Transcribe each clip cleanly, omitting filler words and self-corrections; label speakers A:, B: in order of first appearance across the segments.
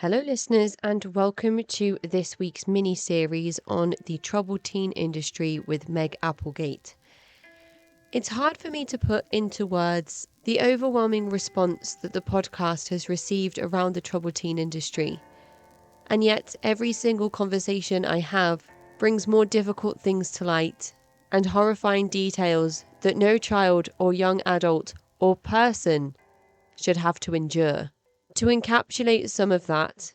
A: Hello, listeners, and welcome to this week's mini-series on the troubled teen industry with Meg Applegate. It's hard for me to put into words the overwhelming response that the podcast has received around the troubled teen industry. And yet, every single conversation I have brings more difficult things to light and horrifying details that no child or young adult or person should have to endure. To encapsulate some of that,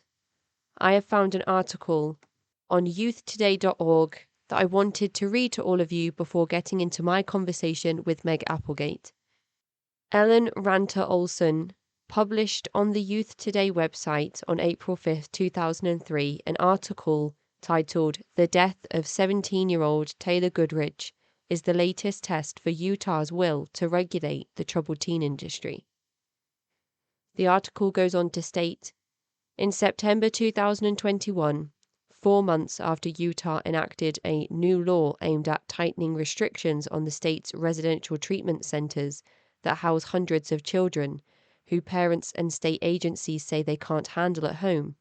A: I have found an article on youthtoday.org that I wanted to read to all of you before getting into my conversation with Meg Applegate. Ellen Ranter Olson published on the Youth Today website on April 5th, 2003, an article titled "The Death of 17-year-old Taylor Goodrich is the latest test for Utah's will to regulate the troubled teen industry." The article goes on to state, in September 2021, 4 months after Utah enacted a new law aimed at tightening restrictions on the state's residential treatment centers that house hundreds of children who parents and state agencies say they can't handle at home,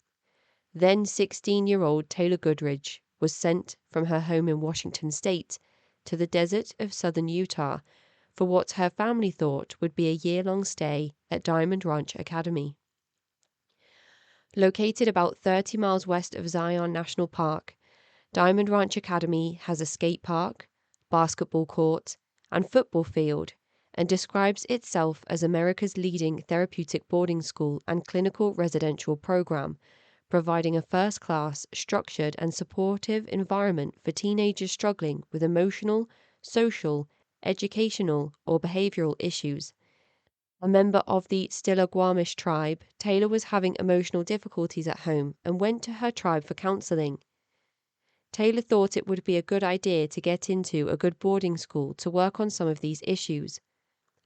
A: then 16-year-old Taylor Goodrich was sent from her home in Washington state to the desert of southern Utah for what her family thought would be a year-long stay at Diamond Ranch Academy. Located about 30 miles west of Zion National Park, Diamond Ranch Academy has a skate park, basketball court, and football field, and describes itself as America's leading therapeutic boarding school and clinical residential program, providing a first-class, structured, and supportive environment for teenagers struggling with emotional, social, educational, or behavioral issues. A member of the Stillaguamish tribe, Taylor was having emotional difficulties at home and went to her tribe for counseling. Taylor thought it would be a good idea to get into a good boarding school to work on some of these issues.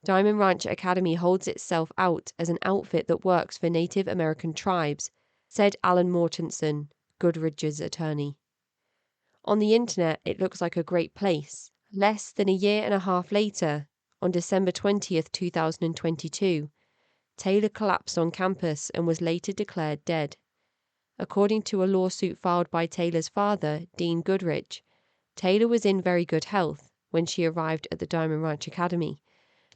A: Diamond Ranch Academy holds itself out as an outfit that works for Native American tribes, said Alan Mortensen, Goodrich's attorney. On the internet, it looks like a great place. Less than a year and a half later, on December 20th, 2022, Taylor collapsed on campus and was later declared dead. According to a lawsuit filed by Taylor's father, Dean Goodrich, Taylor was in very good health when she arrived at the Diamond Ranch Academy,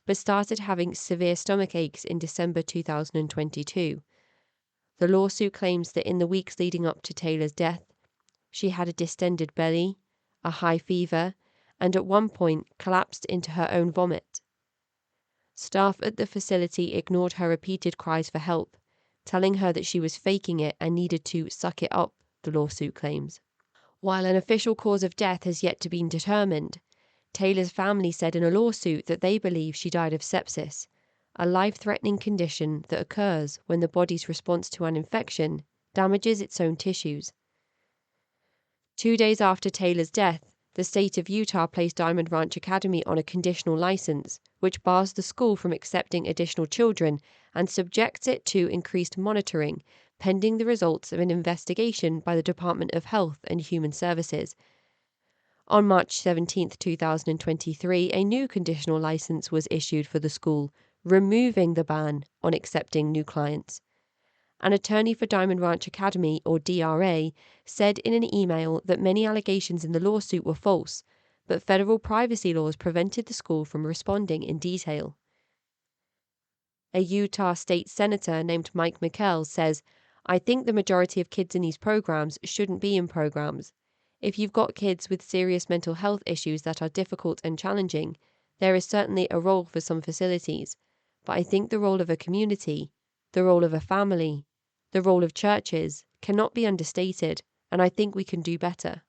A: but started having severe stomach aches in December 2022. The lawsuit claims that in the weeks leading up to Taylor's death, she had a distended belly, a high fever, and at one point collapsed into her own vomit. Staff at the facility ignored her repeated cries for help, telling her that she was faking it and needed to suck it up, the lawsuit claims. While an official cause of death has yet to be determined, Taylor's family said in a lawsuit that they believe she died of sepsis, a life-threatening condition that occurs when the body's response to an infection damages its own tissues. 2 days after Taylor's death, the state of Utah placed Diamond Ranch Academy on a conditional license, which bars the school from accepting additional children and subjects it to increased monitoring, pending the results of an investigation by the Department of Health and Human Services. On March 17, 2023, a new conditional license was issued for the school, removing the ban on accepting new clients. An attorney for Diamond Ranch Academy, or DRA, said in an email that many allegations in the lawsuit were false, but federal privacy laws prevented the school from responding in detail. A Utah state senator named Mike McKell says, "I think the majority of kids in these programs shouldn't be in programs. If you've got kids with serious mental health issues that are difficult and challenging, there is certainly a role for some facilities, but I think the role of a community, the role of a family, the role of churches cannot be understated, and I think we can do better."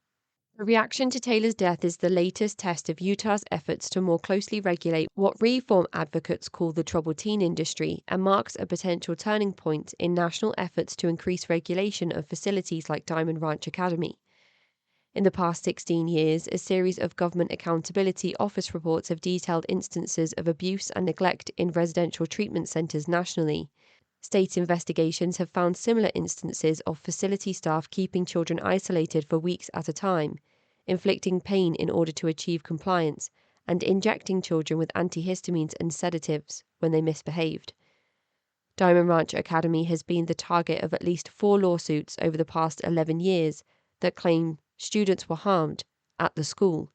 A: The reaction to Taylor's death is the latest test of Utah's efforts to more closely regulate what reform advocates call the troubled teen industry, and marks a potential turning point in national efforts to increase regulation of facilities like Diamond Ranch Academy. In the past 16 years, a series of Government Accountability Office reports have detailed instances of abuse and neglect in residential treatment centers nationally. State investigations have found similar instances of facility staff keeping children isolated for weeks at a time, inflicting pain in order to achieve compliance, and injecting children with antihistamines and sedatives when they misbehaved. Diamond Ranch Academy has been the target of at least 4 lawsuits over the past 11 years that claim students were harmed at the school.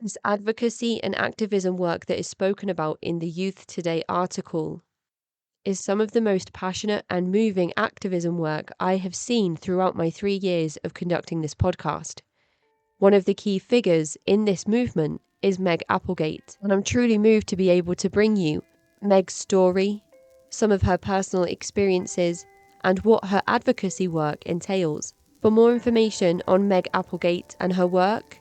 A: This advocacy and activism work that is spoken about in the Youth Today article is some of the most passionate and moving activism work I have seen throughout my 3 years of conducting this podcast. One of the key figures in this movement is Meg Applegate, and I'm truly moved to be able to bring you Meg's story, some of her personal experiences, and what her advocacy work entails. For more information on Meg Applegate and her work,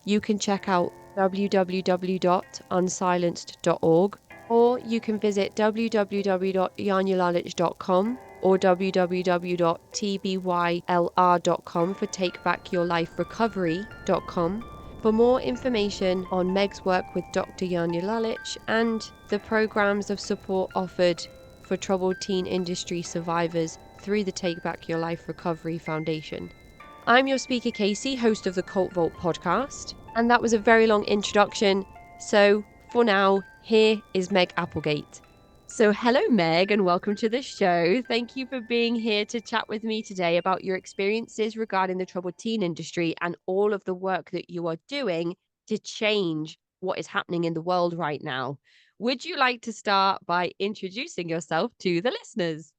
A: you can check out www.unsilenced.org, or you can visit www.yanyalalich.com or www.tbylr.com for takebackyourliferecovery.com for more information on Meg's work with Dr. Janya Lalich and the programs of support offered for troubled teen industry survivors through the Take Back Your Life Recovery Foundation. I'm your speaker, Casey, host of the Cult Vault podcast, and that was a very long introduction. So for now, here is Meg Applegate. So hello, Meg, and welcome to the show. Thank you for being here to chat with me today about your experiences regarding the troubled teen industry and all of the work that you are doing to change what is happening in the world right now. Would you like to start by introducing yourself to the listeners?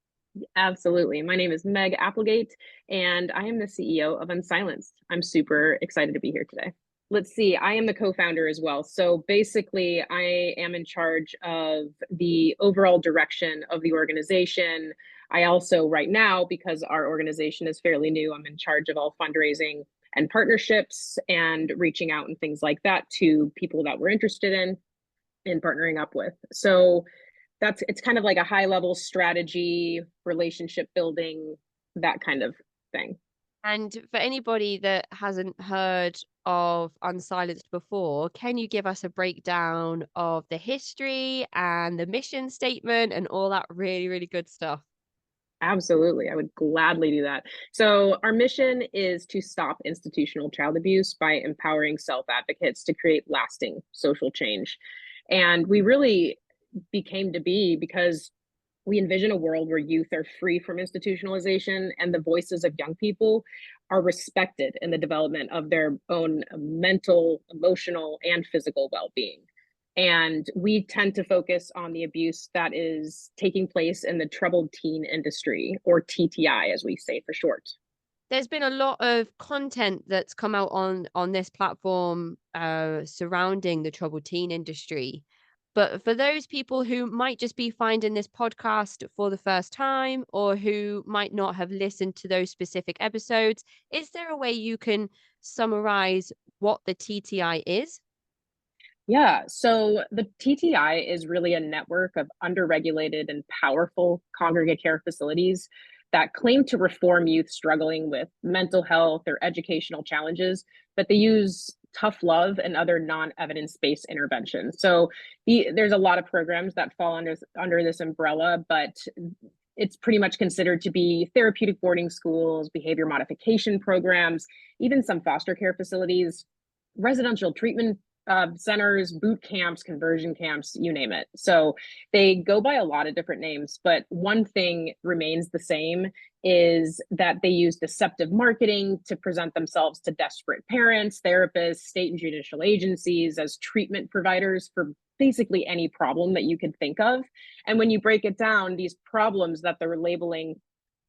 B: Absolutely. My name is Meg Applegate, and I am the CEO of UNSILENCED. I'm super excited to be here today. Let's see, I am the co-founder as well. So basically, I am in charge of the overall direction of the organization. I also, right now, because our organization is fairly new, I'm in charge of all fundraising and partnerships and reaching out and things like that to people that we're interested in partnering up with. So it's kind of like a high level strategy, relationship building, that kind of thing.
A: And for anybody that hasn't heard of Unsilenced before, can you give us a breakdown of the history and the mission statement and all that really, really good stuff?
B: Absolutely. I would gladly do that. So, our mission is to stop institutional child abuse by empowering self advocates to create lasting social change. And we really became to be because we envision a world where youth are free from institutionalization and the voices of young people are respected in the development of their own mental, emotional, and physical well being. And we tend to focus on the abuse that is taking place in the troubled teen industry, or TTI, as we say for short.
A: There's been a lot of content that's come out on this platform surrounding the troubled teen industry. But for those people who might just be finding this podcast for the first time or who might not have listened to those specific episodes, is there a way you can summarize what the TTI is?
B: Yeah, so the TTI is really a network of underregulated and powerful congregate care facilities that claim to reform youth struggling with mental health or educational challenges, but they use tough love and other non-evidence-based interventions. So there's a lot of programs that fall under this umbrella, but it's pretty much considered to be therapeutic boarding schools, behavior modification programs, even some foster care facilities, residential treatment centers, boot camps, conversion camps, you name it. So they go by a lot of different names, but one thing remains the same is that they use deceptive marketing to present themselves to desperate parents, therapists, state and judicial agencies as treatment providers for basically any problem that you could think of. And when you break it down, these problems that they're labeling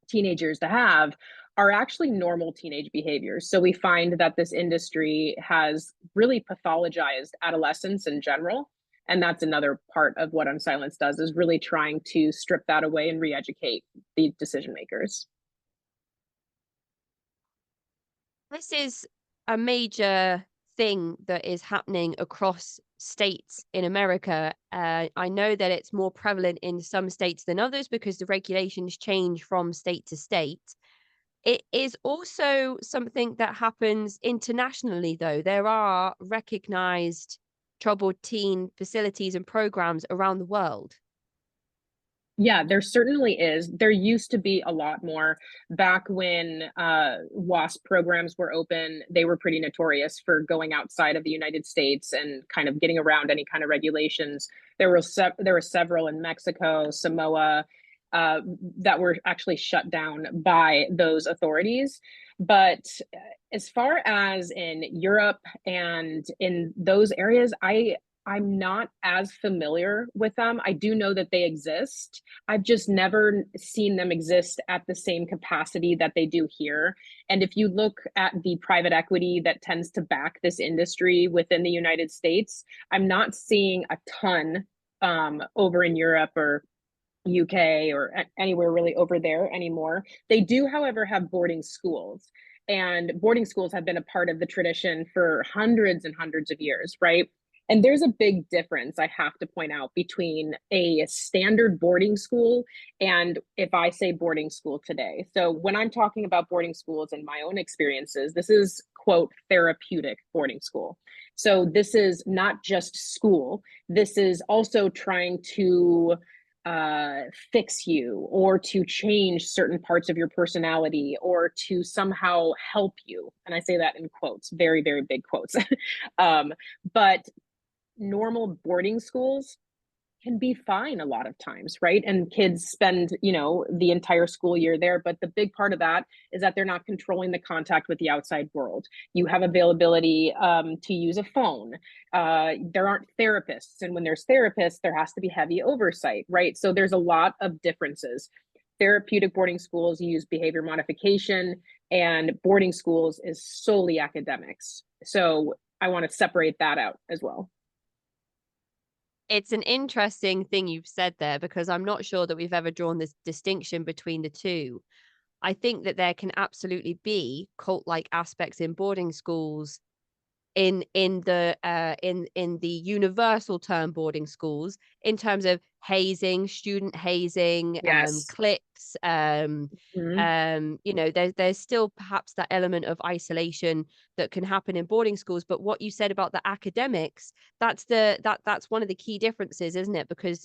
B: teenagers to have are actually normal teenage behaviors. So we find that this industry has really pathologized adolescence in general. And that's another part of what Unsilenced does, is really trying to strip that away and re-educate the decision makers.
A: This is a major thing that is happening across states in America. I know that it's more prevalent in some states than others because the regulations change from state to state. It is also something that happens internationally, though. There are recognized troubled teen facilities and programs around the world.
B: Yeah, there certainly is. There used to be a lot more back when WASP programs were open. They were pretty notorious for going outside of the United States and kind of getting around any kind of regulations. There were several in Mexico, Samoa, that were actually shut down by those authorities. But as far as in Europe and in those areas, I'm not as familiar with them. I do know that they exist. I've just never seen them exist at the same capacity that they do here. And if you look at the private equity that tends to back this industry within the United States, I'm not seeing a ton over in Europe or UK or anywhere really over there anymore. They do, however, have boarding schools. And boarding schools have been a part of the tradition for hundreds and hundreds of years, right? And there's a big difference I have to point out between a standard boarding school and if I say boarding school today. So when I'm talking about boarding schools and my own experiences, this is, quote, therapeutic boarding school. So this is not just school. This is also trying to fix you or to change certain parts of your personality or to somehow help you. And I say that in quotes, very, very big quotes. But normal boarding schools can be fine a lot of times, right? And kids spend, the entire school year there. But the big part of that is that they're not controlling the contact with the outside world. You have availability to use a phone. There aren't therapists. And when there's therapists, there has to be heavy oversight, right? So there's a lot of differences. Therapeutic boarding schools use behavior modification, and boarding schools is solely academics. So I want to separate that out as well.
A: It's an interesting thing you've said there, because I'm not sure that we've ever drawn this distinction between the two. I think that there can absolutely be cult-like aspects in boarding schools in the universal term boarding schools, in terms of hazing, student hazing,
B: Yes.
A: cliques,
B: Mhm.
A: there's still perhaps that element of isolation that can happen in boarding schools. But what you said about the academics, that's one of the key differences, isn't it? Because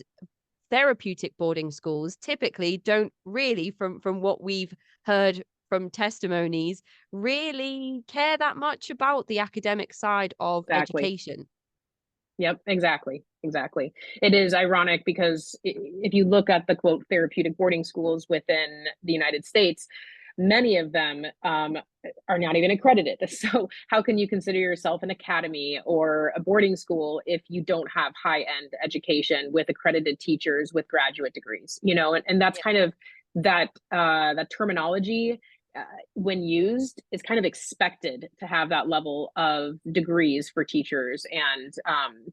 A: therapeutic boarding schools typically don't really, from what we've heard from testimonies, really care that much about the academic side of
B: Exactly.
A: education.
B: Yep, exactly. Exactly. It is ironic because if you look at the quote therapeutic boarding schools within the United States, many of them are not even accredited. So, how can you consider yourself an academy or a boarding school if you don't have high end education with accredited teachers with graduate degrees? And that's
A: Yeah.
B: kind of that terminology uh, when used is kind of expected to have that level of degrees for teachers and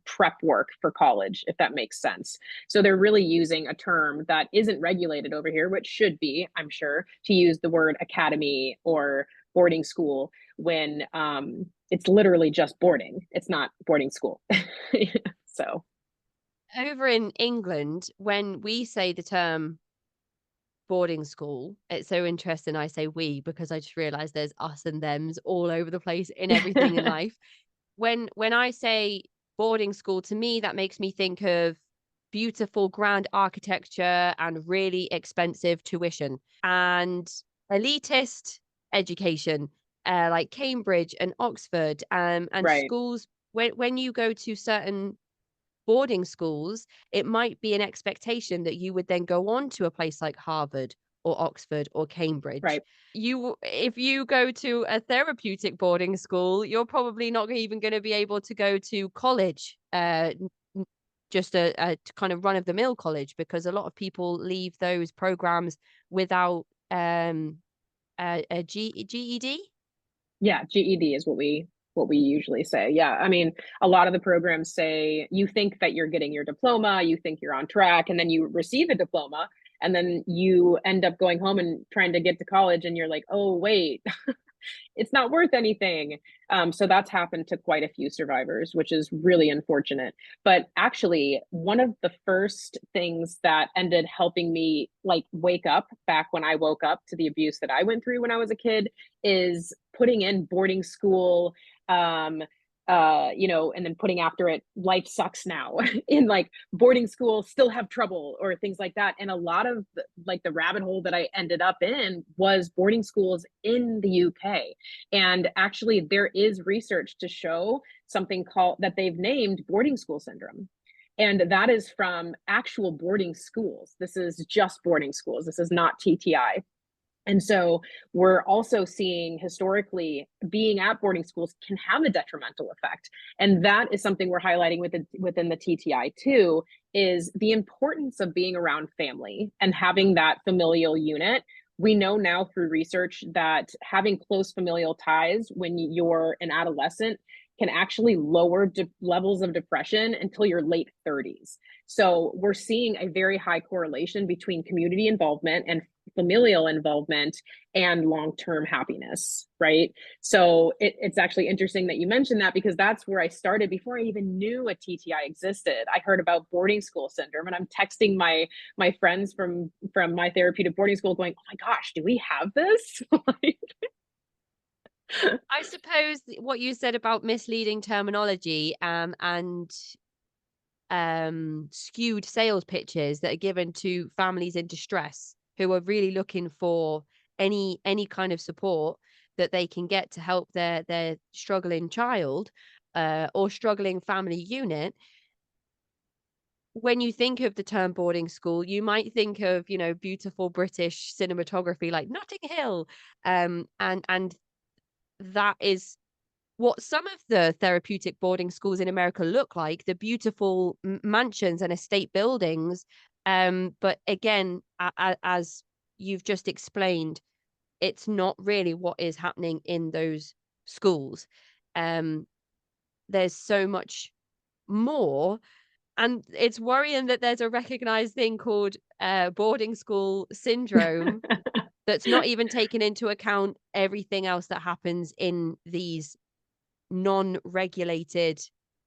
B: prep work for college, if that makes sense. So they're really using a term that isn't regulated over here, which should be, I'm sure, to use the word academy or boarding school when it's literally just boarding. It's not boarding school. So,
A: Over in England, when we say the term boarding school, it's so interesting I say we, because I just realized there's us and thems all over the place in everything in life. When I say boarding school, to me that makes me think of beautiful grand architecture and really expensive tuition and elitist education, like Cambridge and Oxford, and
B: right,
A: schools. When you go to certain boarding schools, it might be an expectation that you would then go on to a place like Harvard or Oxford or Cambridge.
B: right,
A: If you go to a therapeutic boarding school, you're probably not even going to be able to go to college, just a kind of run of the mill college, because a lot of people leave those programs without a GED.
B: yeah. GED is what we usually say. Yeah, I mean, a lot of the programs say you think that you're getting your diploma, you think you're on track, and then you receive a diploma, and then you end up going home and trying to get to college, and you're like, oh wait, it's not worth anything. So that's happened to quite a few survivors, which is really unfortunate. But actually, one of the first things that ended helping me like wake up back when I woke up to the abuse that I went through when I was a kid is putting in boarding school. Um, and then putting after it, life sucks now in like boarding school, still have trouble or things like that. And a lot of like the rabbit hole that I ended up in was boarding schools in the UK. And actually, there is research to show something called that they've named boarding school syndrome. And that is from actual boarding schools. This is just boarding schools. This is not TTI. And so we're also seeing historically being at boarding schools can have a detrimental effect. And that is something we're highlighting within the TTI too, is the importance of being around family and having that familial unit. We know now through research that having close familial ties when you're an adolescent can actually lower levels of depression until your late 30s. So we're seeing a very high correlation between community involvement and familial involvement and long-term happiness, right? So it's actually interesting that you mentioned that, because that's where I started before I even knew a TTI existed. I heard about boarding school syndrome, and I'm texting my friends from my therapeutic boarding school going, oh my gosh, do we have this?
A: I suppose what you said about misleading terminology and skewed sales pitches that are given to families in distress who are really looking for any kind of support that they can get to help their struggling child or struggling family unit. When you think of the term boarding school, you might think of, you know, beautiful British cinematography like Notting Hill, and that is what some of the therapeutic boarding schools in America look like, the beautiful mansions and estate buildings. But again, as you've just explained, it's not really what is happening in those schools. Um, there's so much more. And it's worrying that there's a recognized thing called boarding school syndrome that's not even taken into account everything else that happens in these non-regulated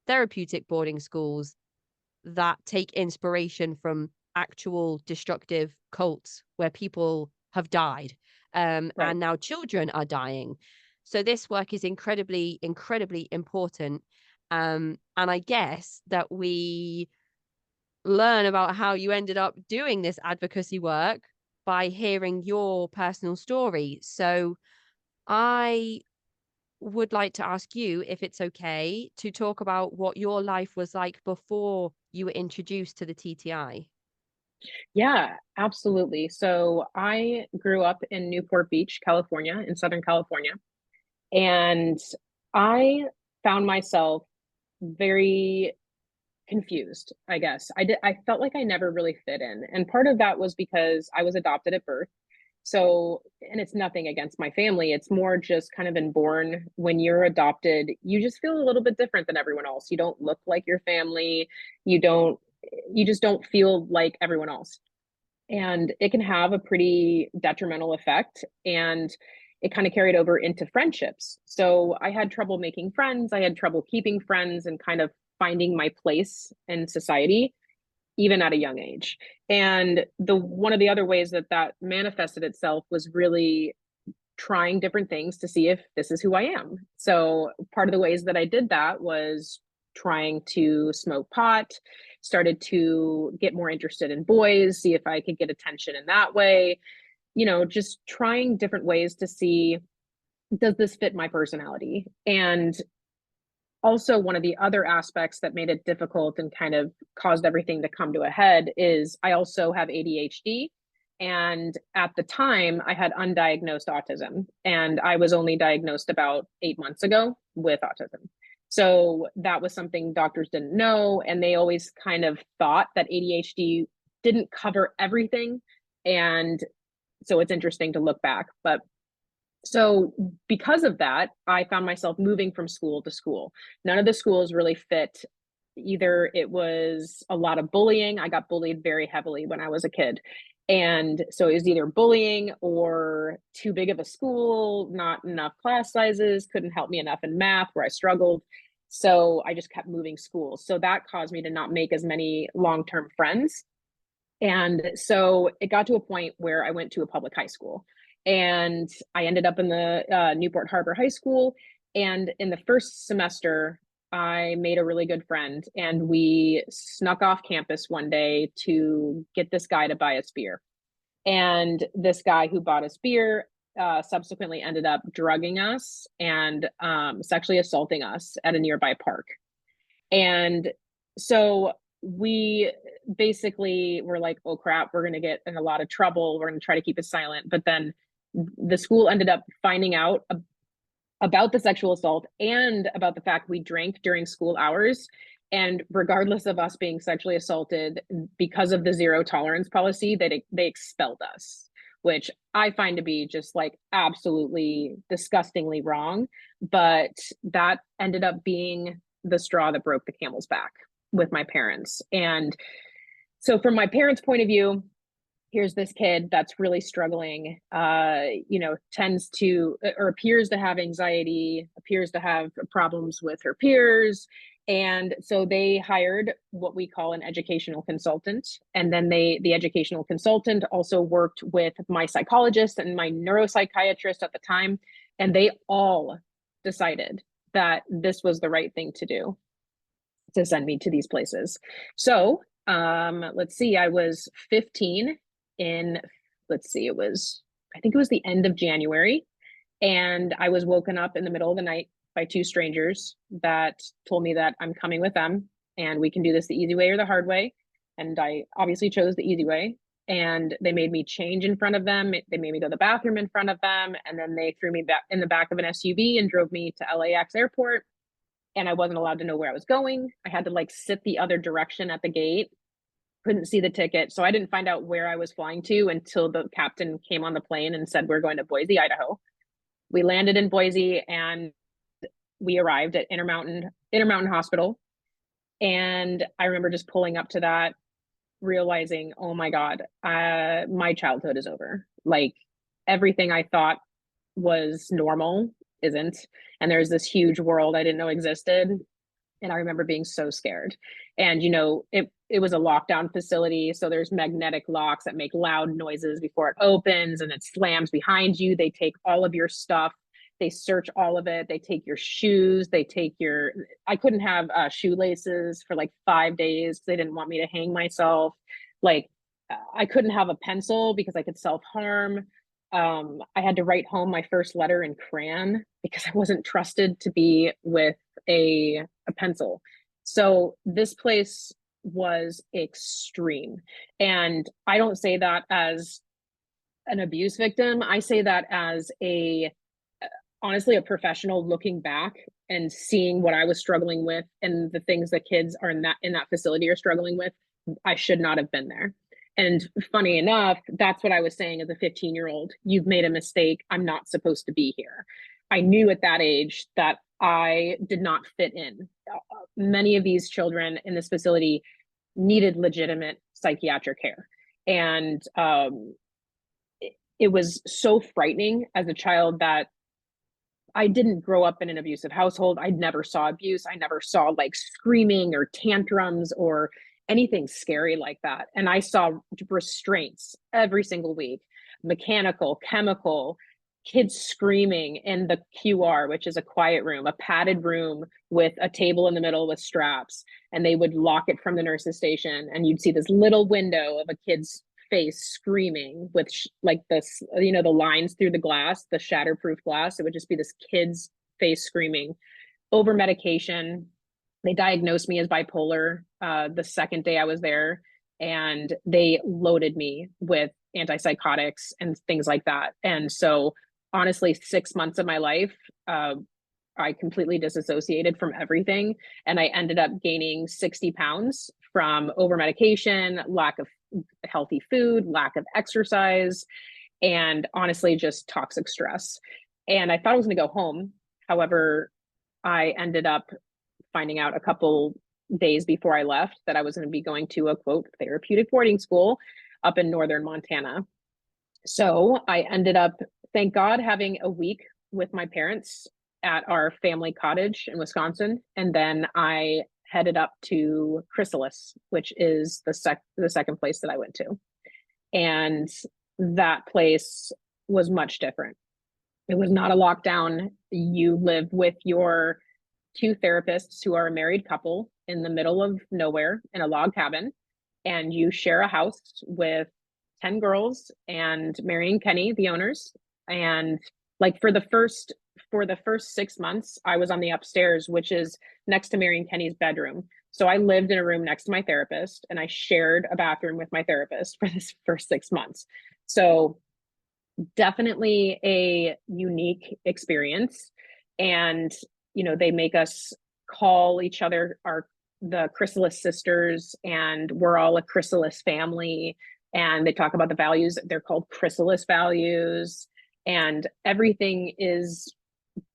A: therapeutic boarding schools that take inspiration from actual destructive cults where people have died,
B: Right.
A: and now children are dying. So this work is incredibly, incredibly important. And I guess that we learn about how you ended up doing this advocacy work by hearing your personal story. So I would like to ask you if it's okay to talk about what your life was like before you were introduced to the TTI.
B: Yeah, absolutely. So I grew up in Newport Beach, California, in Southern California. And I found myself very confused, I guess. I felt like I never really fit in. And part of that was because I was adopted at birth. So, and it's nothing against my family. It's more just kind of inborn. When you're adopted, you just feel a little bit different than everyone else. You don't look like your family. You don't, you just don't feel like everyone else. And it can have a pretty detrimental effect. And it kind of carried over into friendships. So I had trouble making friends. I had trouble keeping friends and kind of finding my place in society, even at a young age. And the one of the other ways that that manifested itself was really trying different things to see if this is who I am. So part of the ways that I did that was trying to smoke pot, started to get more interested in boys, see if I could get attention in that way, you know, just trying different ways to see, does this fit my personality? And also, one of the other aspects that made it difficult and kind of caused everything to come to a head is I also have ADHD. And at the time, I had undiagnosed autism, and I was only diagnosed about 8 months ago with autism. So that was something doctors didn't know. And they always kind of thought that ADHD didn't cover everything. And so it's interesting to look back. But so because of that, I found myself moving from school to school. None of the schools really fit. Either it was a lot of bullying. I got bullied very heavily when I was a kid. And so it was either bullying or too big of a school, not enough class sizes, couldn't help me enough in math where I struggled. So I just kept moving schools. So that caused me to not make as many long-term friends. And so it got to a point where I went to a public high school, and I ended up in the Newport Harbor High School. And in the first semester, I made a really good friend, and we snuck off campus one day to get this guy to buy us beer. And this guy who bought us beer subsequently ended up drugging us and sexually assaulting us at a nearby park. And so we basically were like, oh crap, we're going to get in a lot of trouble. We're going to try to keep it silent. But then the school ended up finding out about the sexual assault and about the fact we drank during school hours. And regardless of us being sexually assaulted, because of the zero tolerance policy, they expelled us, which I find to be just like absolutely disgustingly wrong. But that ended up being the straw that broke the camel's back with my parents. And so from my parents' point of view, here's this kid that's really struggling, tends to or appears to have anxiety, appears to have problems with her peers. And so they hired what we call an educational consultant. And then the educational consultant also worked with my psychologist and my neuropsychiatrist at the time. And they all decided that this was the right thing to do, to send me to these places. So let's see, I was 15 in, I think it was the end of January. And I was woken up in the middle of the night by two strangers that told me that I'm coming with them and we can do this the easy way or the hard way. And I obviously chose the easy way. And they made me change in front of them. They made me go to the bathroom in front of them. And then they threw me back in the back of an SUV and drove me to LAX airport. And I wasn't allowed to know where I was going. I had to like sit the other direction at the gate, couldn't see the ticket. So I didn't find out where I was flying to until the captain came on the plane and said, we're going to Boise, Idaho. We landed in Boise and we arrived at Intermountain Hospital. And I remember just pulling up to that, realizing, oh my God, my childhood is over. Like everything I thought was normal isn't. And there's this huge world I didn't know existed. And I remember being so scared. And, it was a lockdown facility. So there's magnetic locks that make loud noises before it opens and it slams behind you. They take all of your stuff. They search all of it. They take your shoes. I couldn't have shoelaces for like 5 days because they didn't want me to hang myself. Like I couldn't have a pencil because I could self-harm. I had to write home my first letter in crayon because I wasn't trusted to be with a pencil. So this place was extreme. And I don't say that as an abuse victim. I say that as honestly, a professional looking back and seeing what I was struggling with and the things that kids are in that facility are struggling with. I should not have been there. And funny enough, that's what I was saying as a 15-year-old. You've made a mistake. I'm not supposed to be here. I knew at that age that I did not fit in. Many of these children in this facility needed legitimate psychiatric care. And it was so frightening as a child that I didn't grow up in an abusive household. I never saw abuse. I never saw like screaming or tantrums or anything scary like that. And I saw restraints every single week, mechanical, chemical, kids screaming in the QR, which is a quiet room, a padded room with a table in the middle with straps. And they would lock it from the nurse's station. And you'd see this little window of a kid's face screaming with like this, the lines through the glass, the shatterproof glass. It would just be this kid's face screaming. Over medication. They diagnosed me as bipolar the second day I was there, and they loaded me with antipsychotics and things like that. And so honestly, 6 months of my life, I completely disassociated from everything. And I ended up gaining 60 pounds from over medication, lack of healthy food, lack of exercise, and honestly, just toxic stress. And I thought I was going to go home. However, I ended up finding out a couple days before I left that I was going to be going to a quote therapeutic boarding school up in northern Montana. So I ended up, thank God, having a week with my parents at our family cottage in Wisconsin. And then I headed up to Chrysalis, which is the second place that I went to. And that place was much different. It was not a lockdown. You live with your two therapists who are a married couple in the middle of nowhere in a log cabin, and you share a house with 10 girls and Mary and Kenny, the owners. And like for the first 6 months, I was on the upstairs, which is next to Mary and Kenny's bedroom. So I lived in a room next to my therapist, and I shared a bathroom with my therapist for this first 6 months. So definitely a unique experience. And, they make us call each other the Chrysalis sisters, and we're all a Chrysalis family. And they talk about the values. They're called Chrysalis values. And everything is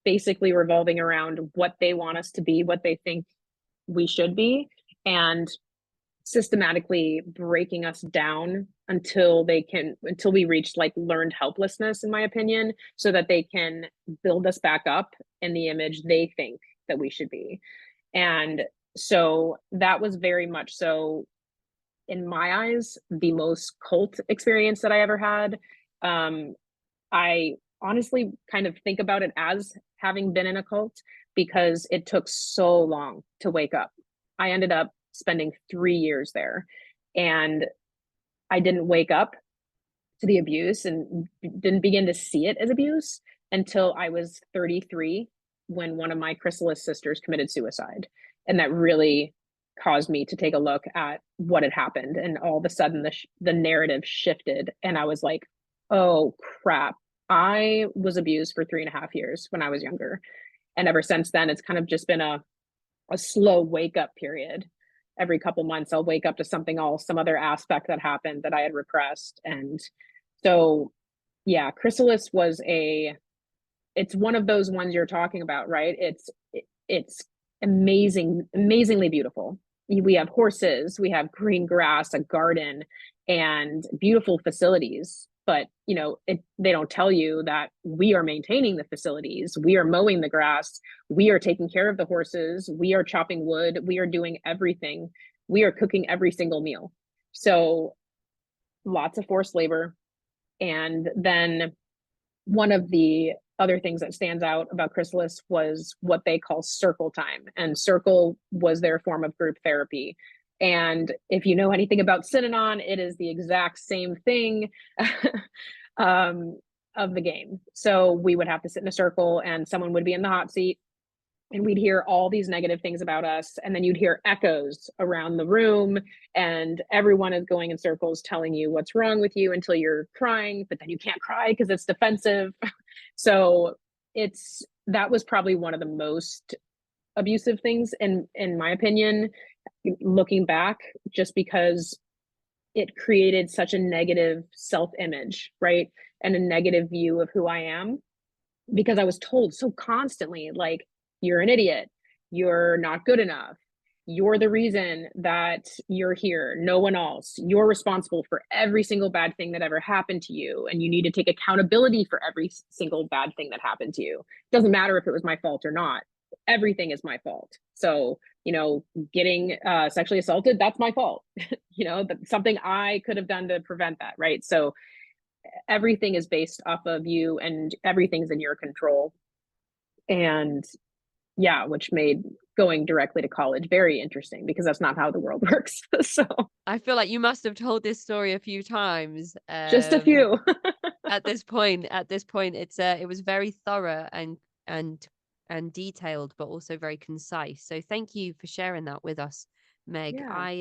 B: basically revolving around what they want us to be, what they think we should be, and systematically breaking us down until we reach like learned helplessness, in my opinion, so that they can build us back up in the image they think that we should be. And so that was very much so, in my eyes, the most cult experience that I ever had. I honestly kind of think about it as having been in a cult, because it took so long to wake up. I ended up spending 3 years there, and I didn't wake up to the abuse and didn't begin to see it as abuse until I was 33, when one of my Chrysalis sisters committed suicide. And that really caused me to take a look at what had happened. And all of a sudden, the narrative shifted. And I was like, oh, crap. I was abused for 3.5 years when I was younger. And ever since then, it's kind of just been a slow wake up period. Every couple months, I'll wake up to something else, some other aspect that happened that I had repressed. And so, yeah, Chrysalis it's one of those ones you're talking about, right? It's amazingly beautiful. We have horses, we have green grass, a garden, and beautiful facilities. But they don't tell you that we are maintaining the facilities, we are mowing the grass, we are taking care of the horses, we are chopping wood, we are doing everything, we are cooking every single meal. So lots of forced labor. And then one of the other things that stands out about Chrysalis was what they call circle time. And circle was their form of group therapy. And if you know anything about Synanon, it is the exact same thing of the game. So we would have to sit in a circle, and someone would be in the hot seat, and we'd hear all these negative things about us, and then you'd hear echoes around the room, and everyone is going in circles telling you what's wrong with you until you're crying, but then you can't cry because it's defensive. So that was probably one of the most abusive things in my opinion, looking back, just because it created such a negative self-image, right? And a negative view of who I am, because I was told so constantly, like, you're an idiot, you're not good enough, you're the reason that you're here, no one else, you're responsible for every single bad thing that ever happened to you, and you need to take accountability for every single bad thing that happened to you. It doesn't matter if it was my fault or not, everything is my fault. So getting sexually assaulted, that's my fault. Something I could have done to prevent that, right? So everything is based off of you, and everything's in your control. And yeah, which made going directly to college very interesting, because that's not how the world works. So
A: I feel like you must have told this story a few times.
B: just a few.
A: At this point, it was very thorough and and detailed, but also very concise. So thank you for sharing that with us, Meg.
B: Yeah.
A: I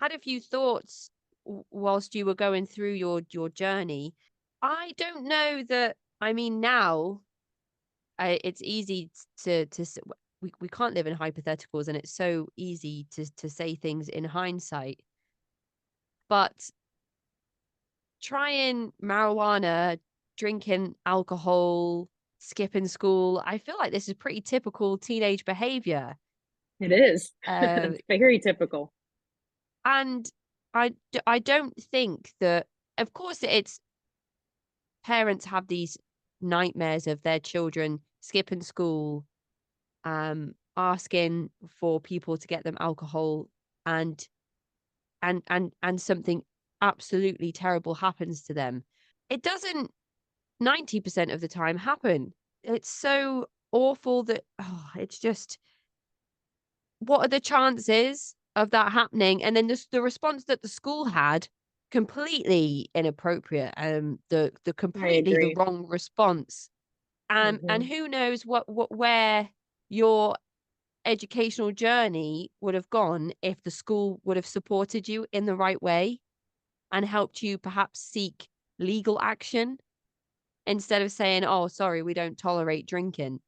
A: had a few thoughts whilst you were going through your journey. I don't know that. I mean, now it's easy we can't live in hypotheticals, and it's so easy to say things in hindsight. But trying marijuana, drinking alcohol, skipping school, I feel like this is pretty typical teenage behavior.
B: It is.
A: Uh,
B: It's very typical.
A: and I don't think that, of course, it's parents have these nightmares of their children skipping school, asking for people to get them alcohol, and and something absolutely terrible happens to them. It doesn't 90% of the time happen. It's so awful that, it's just, what are the chances of that happening? And then the response that the school had, completely inappropriate, the
B: I
A: completely the
B: agree.
A: wrong response. And
B: Hmm.
A: who knows what where your educational journey would have gone if the school would have supported you in the right way and helped you perhaps seek legal action instead of saying, "Oh, sorry, we don't tolerate drinking."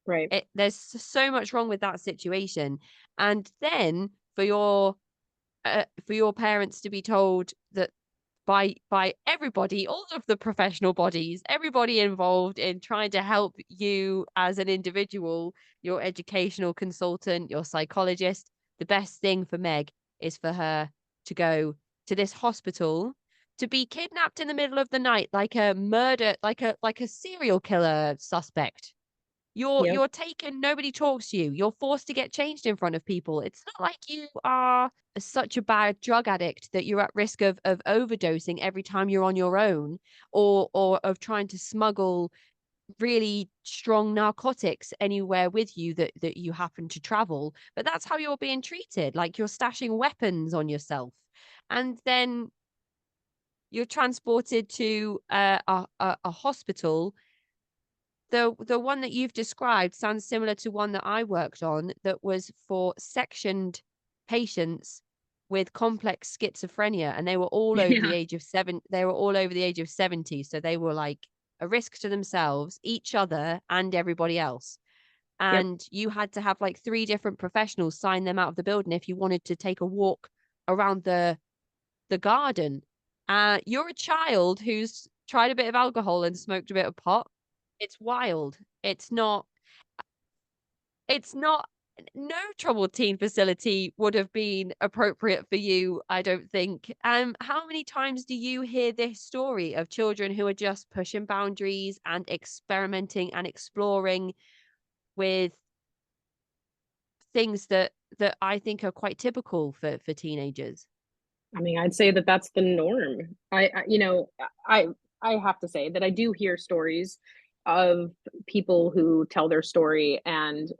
B: Right.
A: There's so much wrong with that situation. And then for your parents to be told that by everybody, all of the professional bodies, everybody involved in trying to help you as an individual, your educational consultant, your psychologist, the best thing for Meg is for her to go to this hospital to be kidnapped in the middle of the night like a murder, like a serial killer suspect.
B: Yep.
A: You're taken, nobody talks to you. You're forced to get changed in front of people. It's not like you are such a bad drug addict that you're at risk of overdosing every time you're on your own, or of trying to smuggle really strong narcotics anywhere with you that you happen to travel. But that's how you're being treated, like you're stashing weapons on yourself. And then you're transported to a hospital. The one that you've described sounds similar to one that I worked on that was for sectioned patients with complex schizophrenia, and they were all over the
B: Yeah.
A: age of 70, so they were, like, a risk to themselves, each other, and everybody else,
B: Yep.
A: and you had to have, like, 3 different professionals sign them out of the building if you wanted to take a walk around the garden. You're a child who's tried a bit of alcohol and smoked a bit of pot. It's wild. It's not no troubled teen facility would have been appropriate for you, I don't think. How many times do you hear this story of children who are just pushing boundaries and experimenting and exploring with things that I think are quite typical for teenagers?
B: I mean, I'd say that that's the norm. I I have to say that I do hear stories of people who tell their story and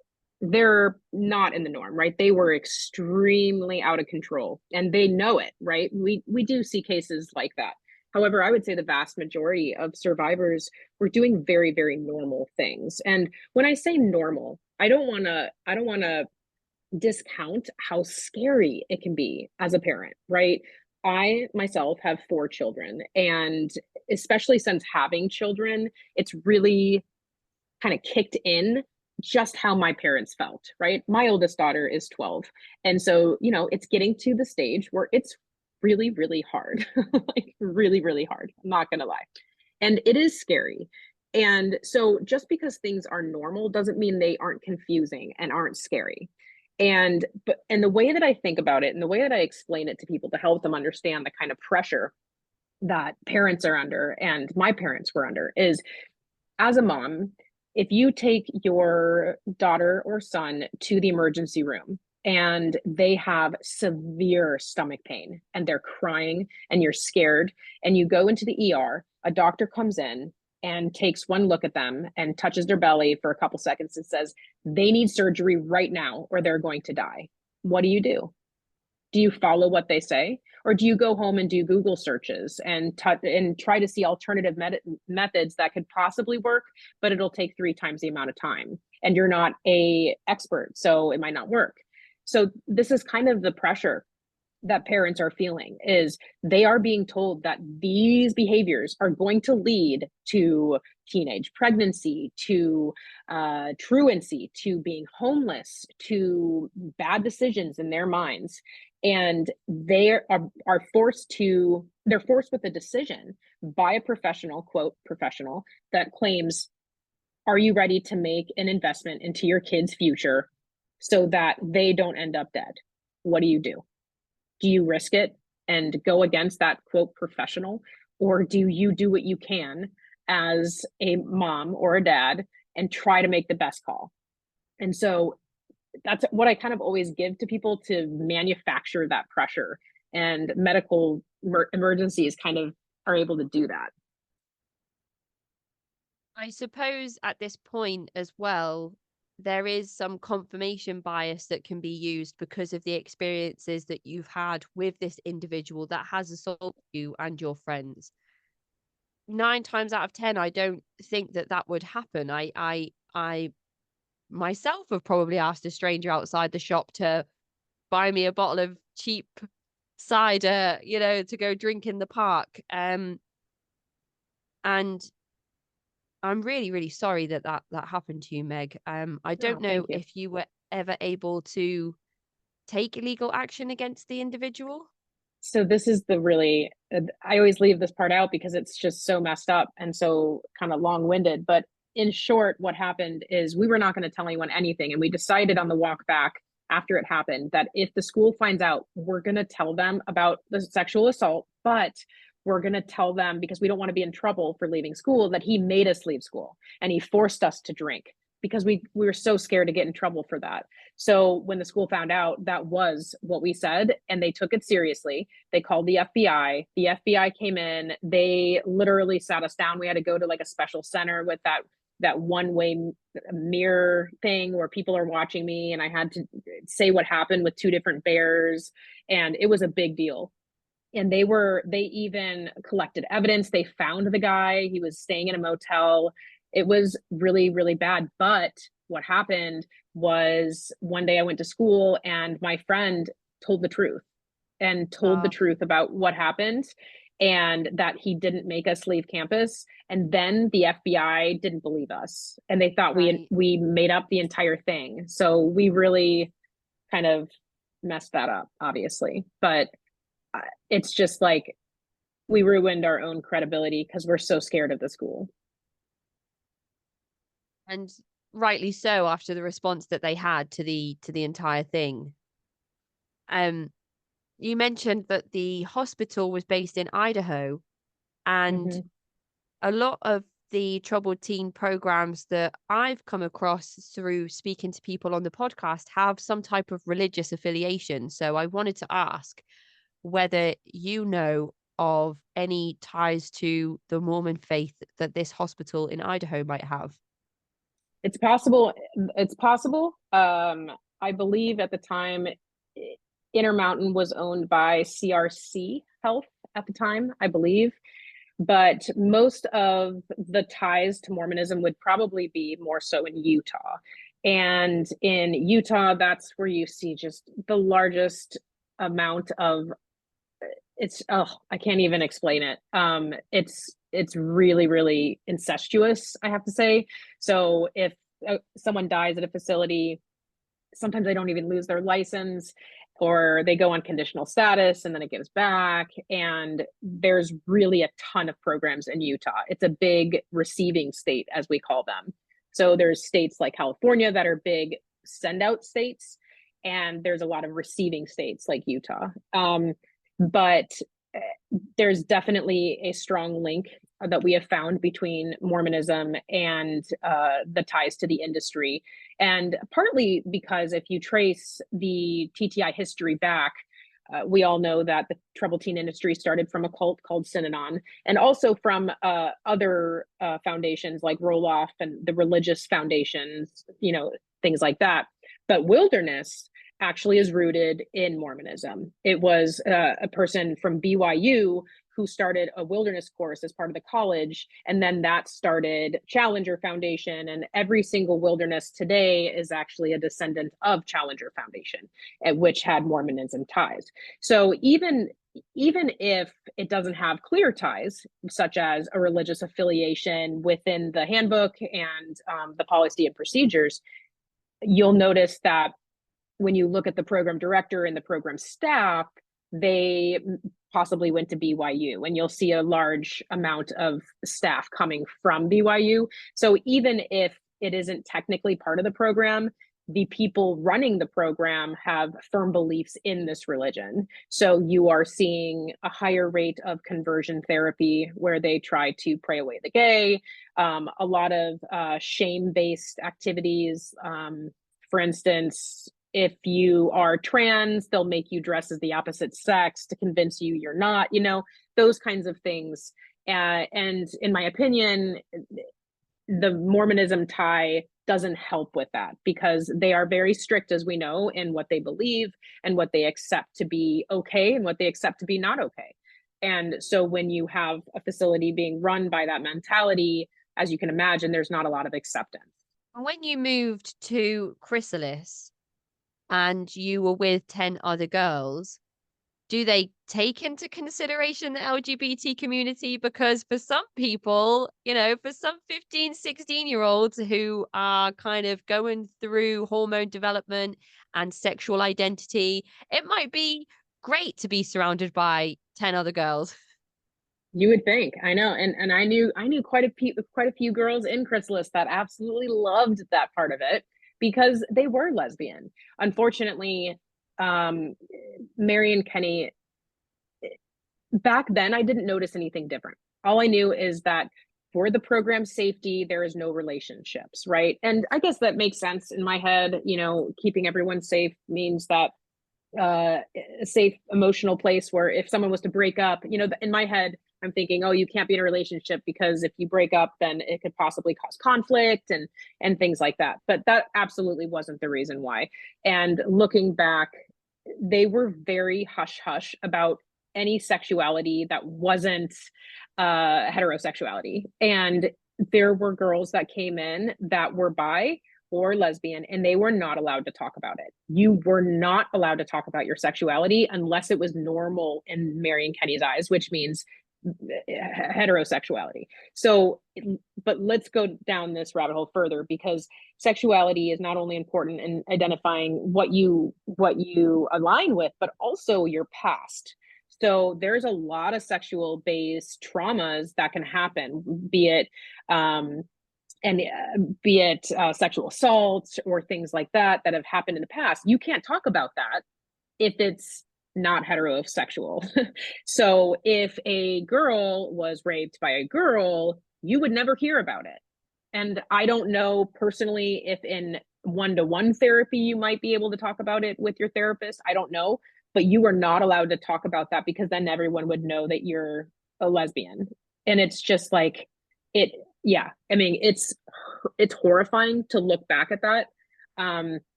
B: they're not in the norm, right? They were extremely out of control and they know it, right? We do see cases like that. However, I would say the vast majority of survivors were doing very, very normal things. And when I say normal, I don't want to discount how scary it can be as a parent, right? I myself have 4 children, and especially since having children, it's really kind of kicked in just how my parents felt, right? My oldest daughter is 12. And so, it's getting to the stage where it's really, really hard, like really, really hard. I'm not going to lie. And it is scary. And so, just because things are normal doesn't mean they aren't confusing and aren't scary. And the way that I think about it and the way that I explain it to people to help them understand the kind of pressure that parents are under and my parents were under is, as a mom, if you take your daughter or son to the emergency room and they have severe stomach pain and they're crying and you're scared and you go into the ER, a doctor comes in and takes one look at them and touches their belly for a couple seconds and says, they need surgery right now or they're going to die. What do you do? Do you follow what they say? Or do you go home and do Google searches and try to see alternative methods that could possibly work, but it'll take 3 times the amount of time, and you're not a expert, so it might not work. So this is kind of the pressure that parents are feeling, is they are being told that these behaviors are going to lead to teenage pregnancy, to truancy, to being homeless, to bad decisions in their minds. And are they're forced with a decision by a professional, quote professional, that claims, are you ready to make an investment into your kid's future so that they don't end up dead? What do? Do you risk it and go against that quote professional, or do you do what you can as a mom or a dad and try to make the best call? And so that's what I kind of always give to people, to manufacture that pressure, and medical emergencies kind of are able to do that.
A: I suppose at this point as well, there is some confirmation bias that can be used because of the experiences that you've had with this individual that has assaulted you and your friends. 9 times out of 10, I don't think that that would happen. I myself have probably asked a stranger outside the shop to buy me a bottle of cheap cider, to go drink in the park. And I'm really, really sorry that happened to you, Meg. I don't
B: No,
A: know
B: thank you.
A: if you were ever able to take legal action against the individual.
B: So this is the really, I always leave this part out because it's just so messed up and so kind of long-winded. But in short, what happened is we were not going to tell anyone anything. And we decided on the walk back after it happened that if the school finds out, we're going to tell them about the sexual assault, but we're going to tell them, because we don't want to be in trouble for leaving school, that he made us leave school and he forced us to drink, because we were so scared to get in trouble for that. So when the school found out, that was what we said, and they took it seriously. They called the FBI. The FBI came in. They literally sat us down. We had to go to like a special center with that one-way mirror thing where people are watching me, and I had to say what happened with two different bears, and it was a big deal. And they even collected evidence. They found the guy. He was staying in a motel. It was really, really bad. But what happened was one day I went to school and my friend told the truth, and told the
A: Wow.
B: truth about what happened, and that he didn't make us leave campus. And then the FBI didn't believe us, and they thought
A: Right.
B: we made up the entire thing. So we really kind of messed that up, obviously. But it's just like we ruined our own credibility because we're so scared of the school.
A: And rightly so, after the response that they had to the entire thing. Um, you mentioned that the hospital was based in Idaho, and
B: Mm-hmm.
A: a lot of the troubled teen programs that I've come across through speaking to people on the podcast have some type of religious affiliation. So I wanted to ask whether you know of any ties to the Mormon faith that this hospital in Idaho might have.
B: It's possible. It's possible. I believe at the time, Intermountain was owned by CRC Health at the time, I believe. But most of the ties to Mormonism would probably be more so in Utah. And in Utah, that's where you see just the largest amount of, it's, oh, I can't even explain it. It's really, really incestuous, I have to say. So if someone dies at a facility, sometimes they don't even lose their license, or they go on conditional status and then it gives back. And there's really a ton of programs in Utah. It's a big receiving state, as we call them. So there's states like California that are big send out states, and there's a lot of receiving states like Utah. But there's definitely a strong link that we have found between Mormonism and the ties to the industry. And partly because if you trace the TTI history back, we all know that the troubled teen industry started from a cult called Synanon, and also from other foundations like Roloff and the religious foundations, things like that. But Wilderness actually is rooted in Mormonism. It was a person from BYU who started a wilderness course as part of the college, and then that started Challenger Foundation, and every single wilderness today is actually a descendant of Challenger Foundation, which had Mormonism ties. So even if it doesn't have clear ties, such as a religious affiliation within the handbook and the policy and procedures, you'll notice that when you look at the program director and the program staff, they possibly went to BYU, and you'll see a large amount of staff coming from BYU. So even if it isn't technically part of the program, the people running the program have firm beliefs in this religion. So you are seeing a higher rate of conversion therapy where they try to pray away the gay, a lot of shame-based activities. For instance, if you are trans, they'll make you dress as the opposite sex to convince you you're not, those kinds of things. And in my opinion, the Mormonism tie doesn't help with that, because they are very strict, as we know, in what they believe and what they accept to be okay and what they accept to be not okay. And so when you have a facility being run by that mentality, as you can imagine, there's not a lot of acceptance.
A: When you moved to Chrysalis and you were with 10 other girls, do they take into consideration the LGBT community? Because for some people, for some 15, 16-year-olds who are kind of going through hormone development and sexual identity, it might be great to be surrounded by 10 other girls.
B: You would think. I know. And I knew quite a few girls in Chrysalis that absolutely loved that part of it because they were lesbian. Unfortunately, um Mary and Kenny, back then I didn't notice anything different. All I knew is that for the program safety, there is no relationships, right? And I guess that makes sense in my head. Keeping everyone safe means that a safe emotional place where if someone was to break up, in my head, I'm thinking, oh, you can't be in a relationship because if you break up, then it could possibly cause conflict and things like that. But that absolutely wasn't the reason why. And looking back, they were very hush hush about any sexuality that wasn't heterosexuality. And there were girls that came in that were bi or lesbian, and they were not allowed to talk about it. You were not allowed to talk about your sexuality unless it was normal in Mary and Kenny's eyes, which means heterosexuality. So, but let's go down this rabbit hole further, because sexuality is not only important in identifying what you align with, but also your past. So there's a lot of sexual based traumas that can happen, be it sexual assaults or things like that that have happened in the past. You can't talk about that if it's not heterosexual. So if a girl was raped by a girl, you would never hear about it. And I don't know personally if in one-to-one therapy you might be able to talk about it with your therapist. I don't know, but you are not allowed to talk about that because then everyone would know that you're a lesbian. And it's just like it yeah, I mean, it's horrifying to look back at that.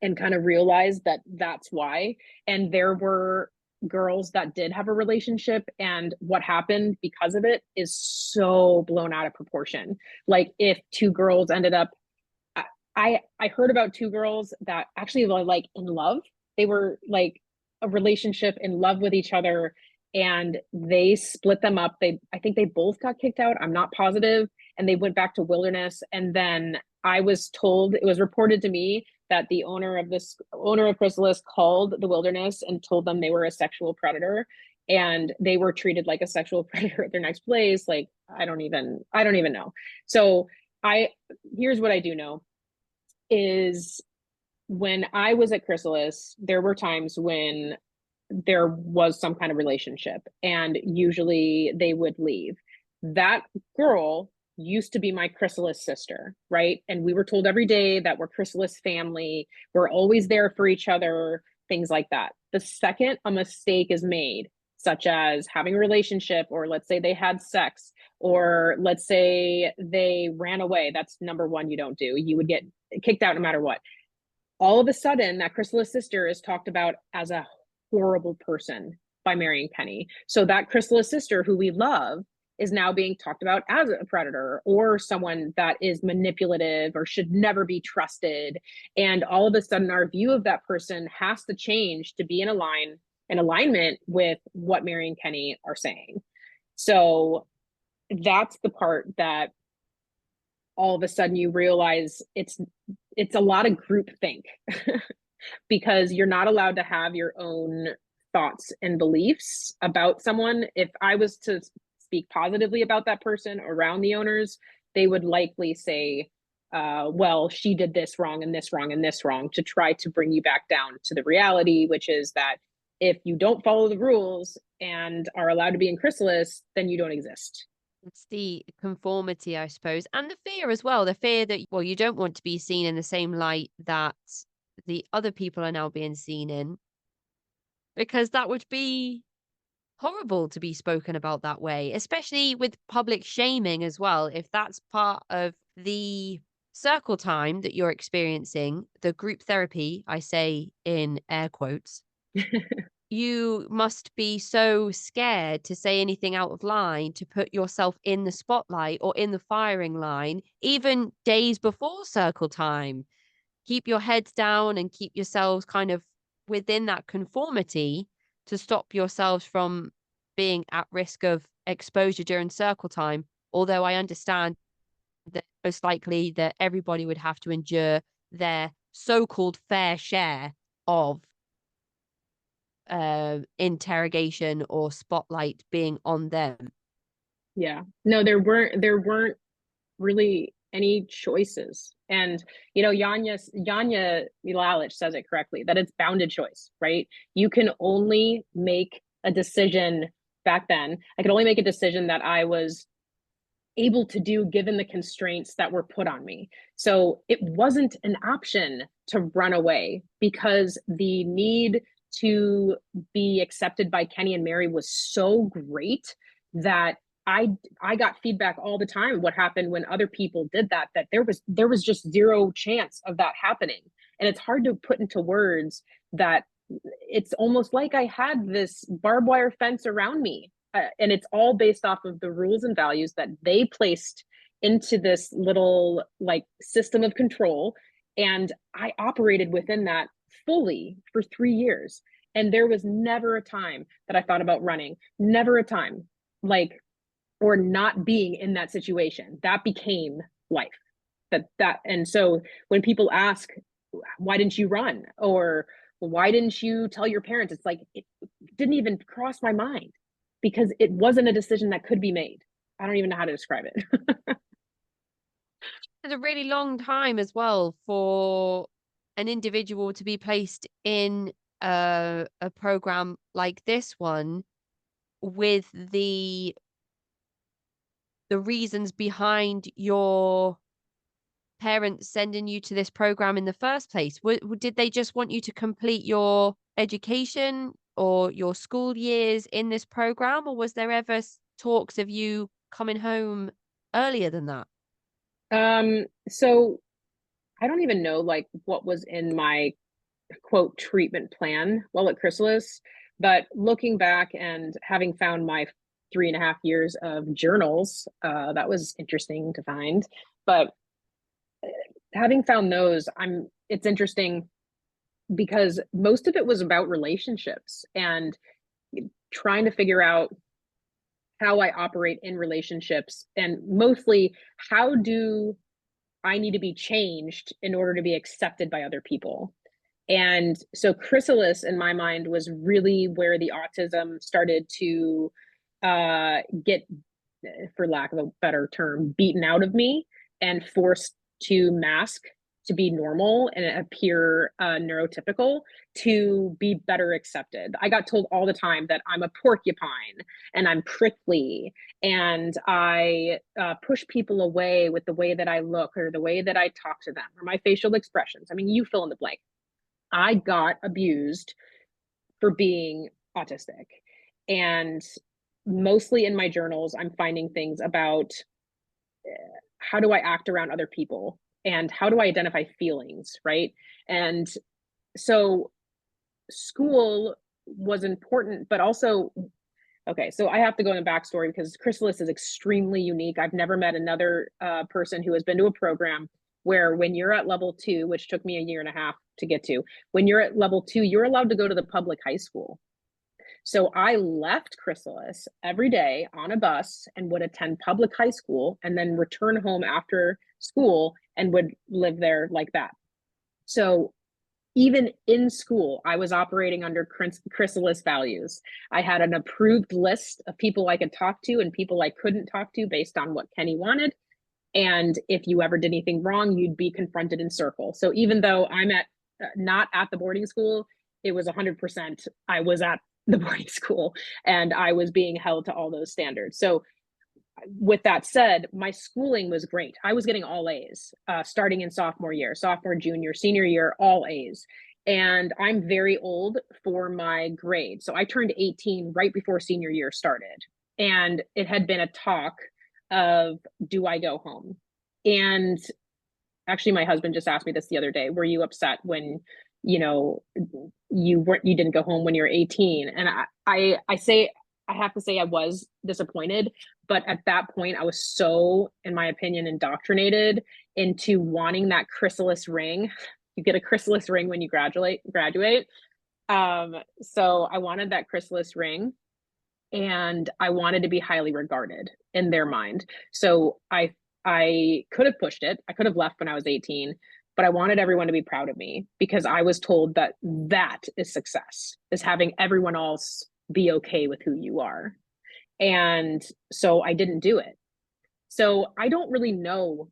B: And kind of realize that that's why. And there were girls that did have a relationship, and what happened because of it is so blown out of proportion. Like if two girls ended up, I heard about two girls that actually were like in love. They were like a relationship, in love with each other, and they split them up. I think they both got kicked out. I'm not positive, and they went back to Wilderness. And then I was told, it was reported to me that the owner of Chrysalis called the Wilderness and told them they were a sexual predator, and they were treated like a sexual predator at their next place. Like I don't even know. So I here's what I do know is when I was at Chrysalis, there were times when there was some kind of relationship, and usually they would leave. That girl used to be my Chrysalis sister, right? And we were told every day that we're Chrysalis family, we're always there for each other, things like that. The second a mistake is made, such as having a relationship, or let's say they had sex, or let's say they ran away, that's number one you don't do. You would get kicked out no matter what. All of a sudden, that Chrysalis sister is talked about as a horrible person by Mary and Kenny. So that Chrysalis sister who we love is now being talked about as a predator or someone that is manipulative or should never be trusted. And all of a sudden, our view of that person has to change to be in alignment with what Mary and Kenny are saying. So that's the part that all of a sudden you realize it's a lot of group think because you're not allowed to have your own thoughts and beliefs about someone. If I was to speak positively about that person around the owners, they would likely say, well, she did this wrong and this wrong and this wrong, to try to bring you back down to the reality, which is that if you don't follow the rules and are allowed to be in Chrysalis, then you don't exist.
A: It's the conformity, I suppose, and the fear as well. The fear that, well, you don't want to be seen in the same light that the other people are now being seen in, because that would be horrible to be spoken about that way, especially with public shaming as well. If that's part of the circle time that you're experiencing, the group therapy, I say in air quotes, you must be so scared to say anything out of line, to put yourself in the spotlight or in the firing line, even days before circle time. Keep your heads down and keep yourselves kind of within that conformity to stop yourselves from being at risk of exposure during circle time. Although I understand that most likely that everybody would have to endure their so-called fair share of interrogation or spotlight being on them.
B: Yeah. No, there weren't really any choices. And Yanya Milalich says it correctly, that it's bounded choice, right? You can only make a decision. Back then, I could only make a decision that I was able to do given the constraints that were put on me. So it wasn't an option to run away, because the need to be accepted by Kenny and Mary was so great that I got feedback all the time what happened when other people did that, that there was just zero chance of that happening. And it's hard to put into words that it's almost like I had this barbed wire fence around me. And it's all based off of the rules and values that they placed into this little like system of control. And I operated within that fully for 3 years. And there was never a time that I thought about running, never a time, like, or not being in that situation. That became life. And so when people ask, why didn't you run? Or why didn't you tell your parents? It's like, it didn't even cross my mind, because it wasn't a decision that could be made. I don't even know how to describe it.
A: It's a really long time as well for an individual to be placed in a program like this one with the reasons behind your parents sending you to this program in the first place. Did they just want you to complete your education or your school years in this program, or was there ever talks of you coming home earlier than that?
B: So I don't even know like what was in my quote treatment plan while at Chrysalis, but looking back and having found my 3.5 years of journals, that was interesting to find. But having found those, it's interesting because most of it was about relationships and trying to figure out how I operate in relationships, and mostly how do I need to be changed in order to be accepted by other people. And so Chrysalis in my mind was really where the autism started to get, for lack of a better term, beaten out of me and forced to mask to be normal and appear neurotypical to be better accepted. I got told all the time that I'm a porcupine and I'm prickly and I push people away with the way that I look or the way that I talk to them or my facial expressions. I mean, you fill in the blank. I got abused for being autistic. And mostly in my journals, I'm finding things about how do I act around other people and how do I identify feelings, right? And so school was important, but also, okay, so I have to go in the backstory because Chrysalis is extremely unique. I've never met another person who has been to a program where when you're at level 2, which took me a year and a half to get to, when you're at level 2, you're allowed to go to the public high school. So I left Chrysalis every day on a bus and would attend public high school and then return home after school and would live there like that. So even in school, I was operating under Chrysalis values. I had an approved list of people I could talk to and people I couldn't talk to based on what Kenny wanted. And if you ever did anything wrong, you'd be confronted in circle. So even though I'm not at the boarding school, it was 100% I was at the boarding school and I was being held to all those standards. So with that said, my schooling was great. I was getting all A's starting in sophomore year, sophomore, junior, senior year, all A's. And I'm very old for my grade. So I turned 18 right before senior year started. And it had been a talk of, do I go home? And actually, my husband just asked me this the other day. Were you upset when you didn't go home when you were 18. And I have to say I was disappointed, but at that point I was so, in my opinion, indoctrinated into wanting that chrysalis ring. You get a chrysalis ring when you graduate. So I wanted that chrysalis ring, and I wanted to be highly regarded in their mind. So I could have pushed it. I could have left when I was 18, but I wanted everyone to be proud of me because I was told that that is success, is having everyone else be okay with who you are. And so I didn't do it. So I don't really know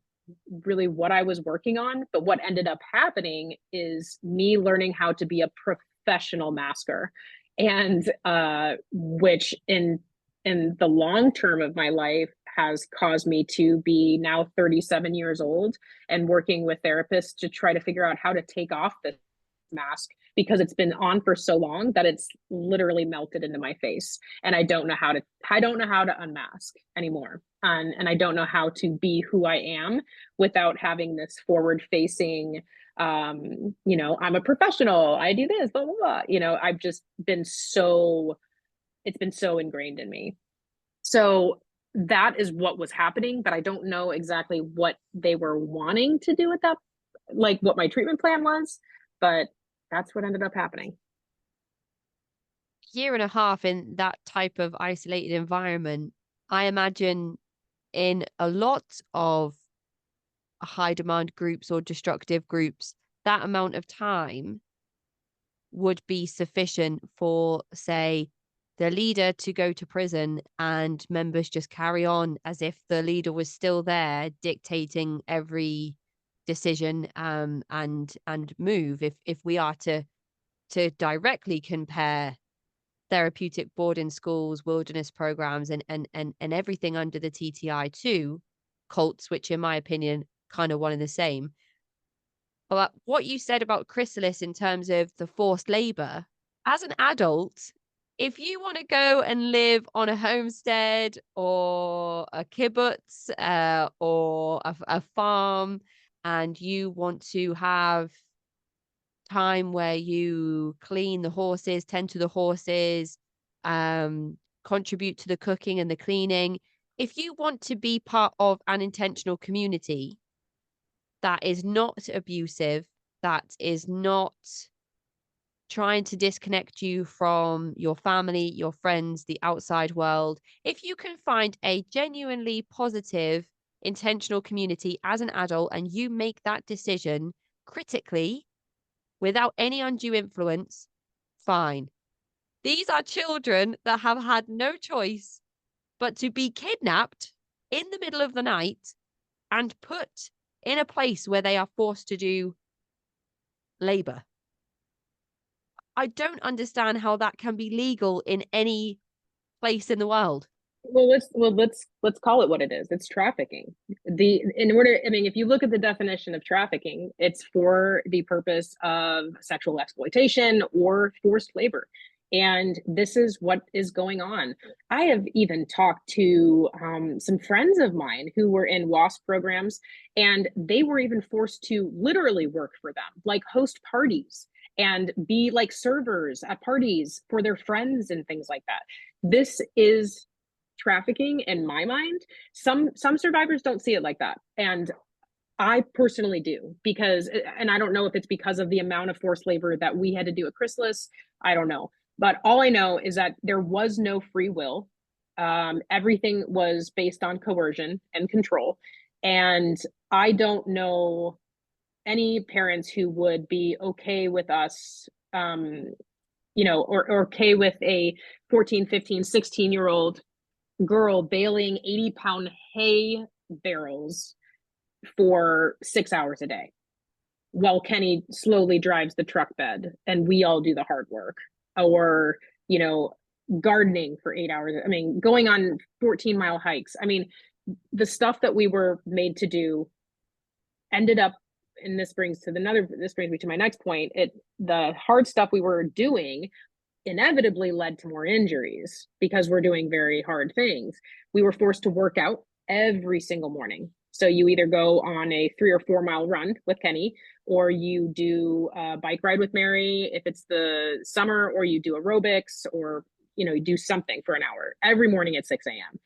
B: really what I was working on, but what ended up happening is me learning how to be a professional masker, and which in the long term of my life has caused me to be now 37 years old and working with therapists to try to figure out how to take off this mask because it's been on for so long that it's literally melted into my face, and I don't know how to unmask anymore, and I don't know how to be who I am without having this forward facing, I'm a professional, I do this, blah blah blah. I've just been so, it's been so ingrained in me. So that is what was happening, but I don't know exactly what they were wanting to do with that, like what my treatment plan was, but that's what ended up happening.
A: Year and a half in that type of isolated environment, I imagine in a lot of high demand groups or destructive groups, that amount of time would be sufficient for, say, the leader to go to prison and members just carry on as if the leader was still there dictating every decision and move. If we are to directly compare therapeutic boarding schools, wilderness programs, and everything under the TTI to cults, which in my opinion kind of one and the same. But what you said about chrysalis in terms of the forced labor, as an adult, if you want to go and live on a homestead or a kibbutz or a farm, and you want to have time where you clean the horses, tend to the horses, contribute to the cooking and the cleaning. If you want to be part of an intentional community that is not abusive, that is not trying to disconnect you from your family, your friends, the outside world, if you can find a genuinely positive, intentional community as an adult and you make that decision critically without any undue influence, fine. These are children that have had no choice but to be kidnapped in the middle of the night and put in a place where they are forced to do labor. I don't understand how that can be legal in any place in the world.
B: Let's call it what it is. It's trafficking. I mean, if you look at the definition of trafficking, it's for the purpose of sexual exploitation or forced labor. And this is what is going on. I have even talked to some friends of mine who were in WASP programs, and they were even forced to literally work for them, like host parties and be like servers at parties for their friends and things like that. This is trafficking in my mind. Some survivors don't see it like that, and I personally do, because, and I don't know if it's because of the amount of forced labor that we had to do at Chrysalis, I don't know, but all I know is that there was no free will. Everything was based on coercion and control, and I don't know any parents who would be okay with us, or okay with a 14, 15, 16-year-old girl bailing 80-pound hay barrels for 6 hours a day while Kenny slowly drives the truck bed and we all do the hard work. Or, gardening for 8 hours. I mean, going on 14-mile hikes. I mean, the stuff that we were made to do ended up, and this brings me to my next point. The hard stuff we were doing inevitably led to more injuries because we're doing very hard things. We were forced to work out every single morning. So you either go on a 3 or 4 mile run with Kenny, or you do a bike ride with Mary if it's the summer, or you do aerobics, or you do something for an hour every morning at 6 a.m.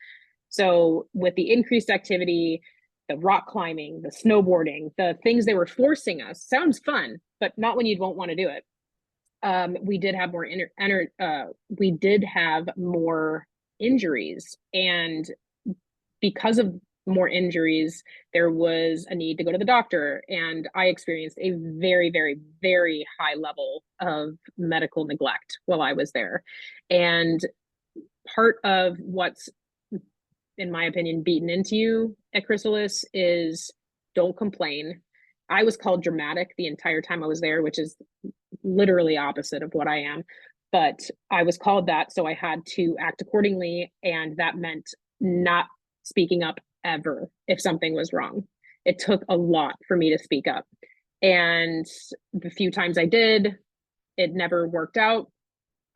B: So with the increased activity, the rock climbing, the snowboarding, the things they were forcing us, sounds fun, but not when you won't want to do it. We did have more injuries, and because of more injuries, there was a need to go to the doctor, and I experienced a very, very, very high level of medical neglect while I was there. And part of what's, in my opinion, beaten into you at Chrysalis is don't complain. I was called dramatic the entire time I was there, which is literally opposite of what I am. But I was called that, so I had to act accordingly. And that meant not speaking up ever if something was wrong. It took a lot for me to speak up. And the few times I did, it never worked out.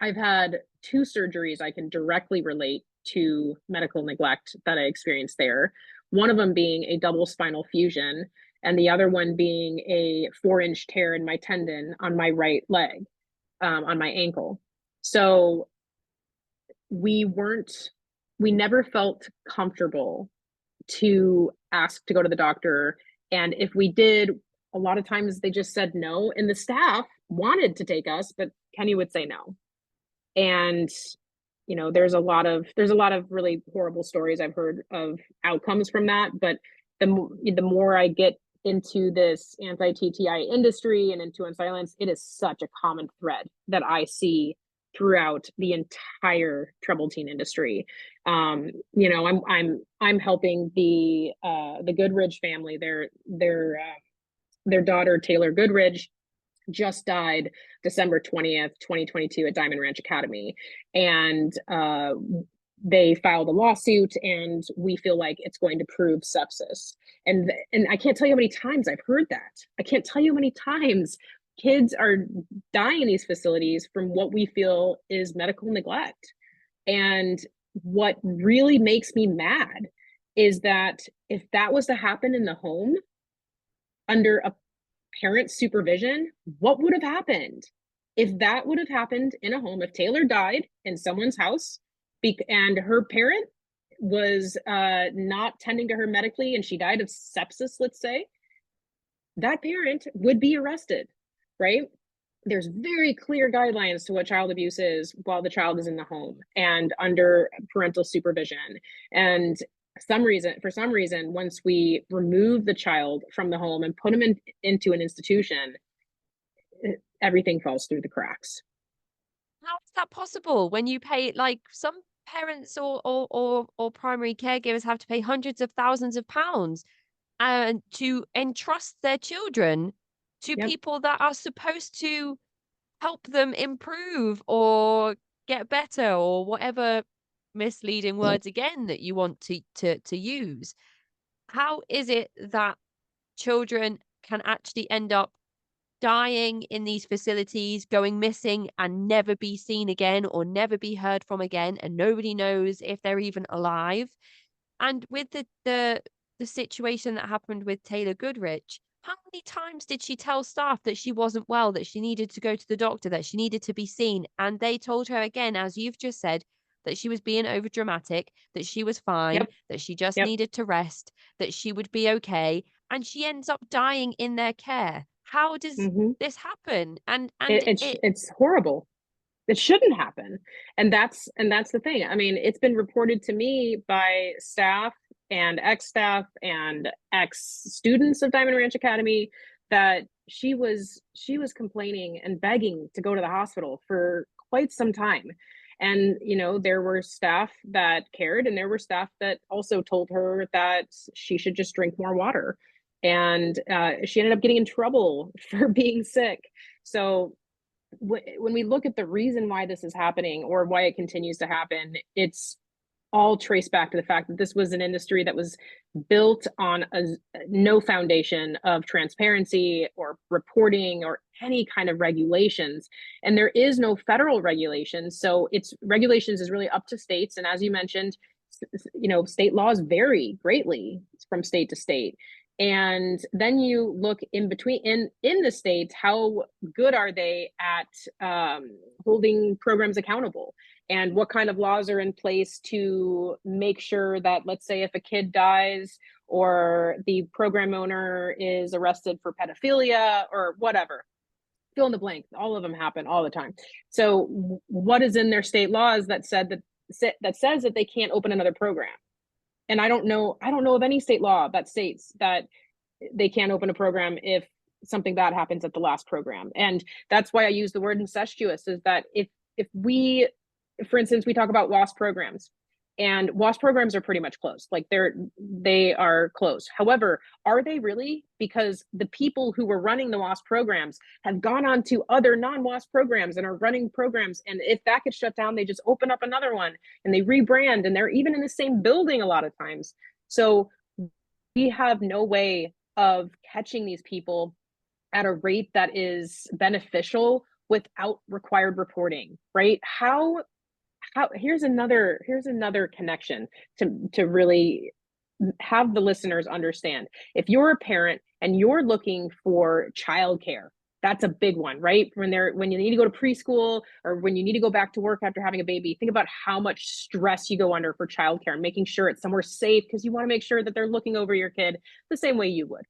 B: I've had 2 surgeries I can directly relate to medical neglect that I experienced there. One of them being a double spinal fusion, and the other one being a 4-inch tear in my tendon on my right leg, on my ankle. So we never felt comfortable to ask to go to the doctor. And if we did, a lot of times they just said no. And the staff wanted to take us, but Kenny would say no. And there's a lot of really horrible stories I've heard of outcomes from that. But the more I get into this anti-TTI industry and into Unsilenced, it is such a common thread that I see throughout the entire troubled teen industry. I'm helping the Goodridge family. Their daughter Taylor Goodridge just died December 20th, 2022 at Diamond Ranch Academy. And they filed a lawsuit, and we feel like it's going to prove sepsis. And I can't tell you how many times I've heard that. I can't tell you how many times kids are dying in these facilities from what we feel is medical neglect. And what really makes me mad is that if that was to happen in the home under a parent supervision, what would have happened? If that would have happened in a home, if Taylor died in someone's house and her parent was not tending to her medically and she died of sepsis, let's say, that parent would be arrested, right? There's very clear guidelines to what child abuse is while the child is in the home and under parental supervision. And for some reason, once we remove the child from the home and put them into an institution, everything falls through the cracks.
A: How is that possible when you pay, like, some parents or primary caregivers have to pay hundreds of thousands of pounds and to entrust their children to
B: Yep.
A: people that are supposed to help them improve or get better or whatever misleading words again that you want to use. How is it that children can actually end up dying in these facilities, going missing and never be seen again or never be heard from again, and nobody knows if they're even alive? And with the situation that happened with Taylor Goodrich, how many times did she tell staff that she wasn't well, that she needed to go to the doctor, that she needed to be seen? And they told her again, as you've just said, that she was being overdramatic, that she was fine,
B: Yep.
A: that she just
B: Yep.
A: needed to rest, that she would be okay, and she ends up dying in their care. How does
B: Mm-hmm.
A: this happen? And
B: It's horrible. It shouldn't happen. And that's the thing. I mean, it's been reported to me by staff and ex-staff and ex-students of Diamond Ranch Academy that she was complaining and begging to go to the hospital for quite some time. And there were staff that cared, and there were staff that also told her that she should just drink more water. And she ended up getting in trouble for being sick. So when we look at the reason why this is happening or why it continues to happen, it's all traced back to the fact that this was an industry that was built on no foundation of transparency or reporting or any kind of regulations. And there is no federal regulations. So it's regulations is really up to states. And as you mentioned, state laws vary greatly from state to state. And then you look in between in the states, how good are they at holding programs accountable? And what kind of laws are in place to make sure that, let's say, if a kid dies or the program owner is arrested for pedophilia or whatever, fill in the blank, all of them happen all the time. So what is in their state laws that says that they can't open another program? And I don't know of any state law that states that they can't open a program if something bad happens at the last program. And that's why I use the word incestuous, is that if we, for instance, we talk about WASP programs, and WASP programs are pretty much closed. Like they are closed. However, are they really? Because the people who were running the WASP programs have gone on to other non-WASP programs and are running programs. And if that gets shut down, they just open up another one and they rebrand, and they're even in the same building a lot of times. So we have no way of catching these people at a rate that is beneficial without required reporting, right? How here's another connection to really have the listeners understand. If you're a parent and you're looking for childcare, that's a big one, right? When you need to go to preschool or when you need to go back to work after having a baby, think about how much stress you go under for childcare and making sure it's somewhere safe, because you want to make sure that they're looking over your kid the same way you would.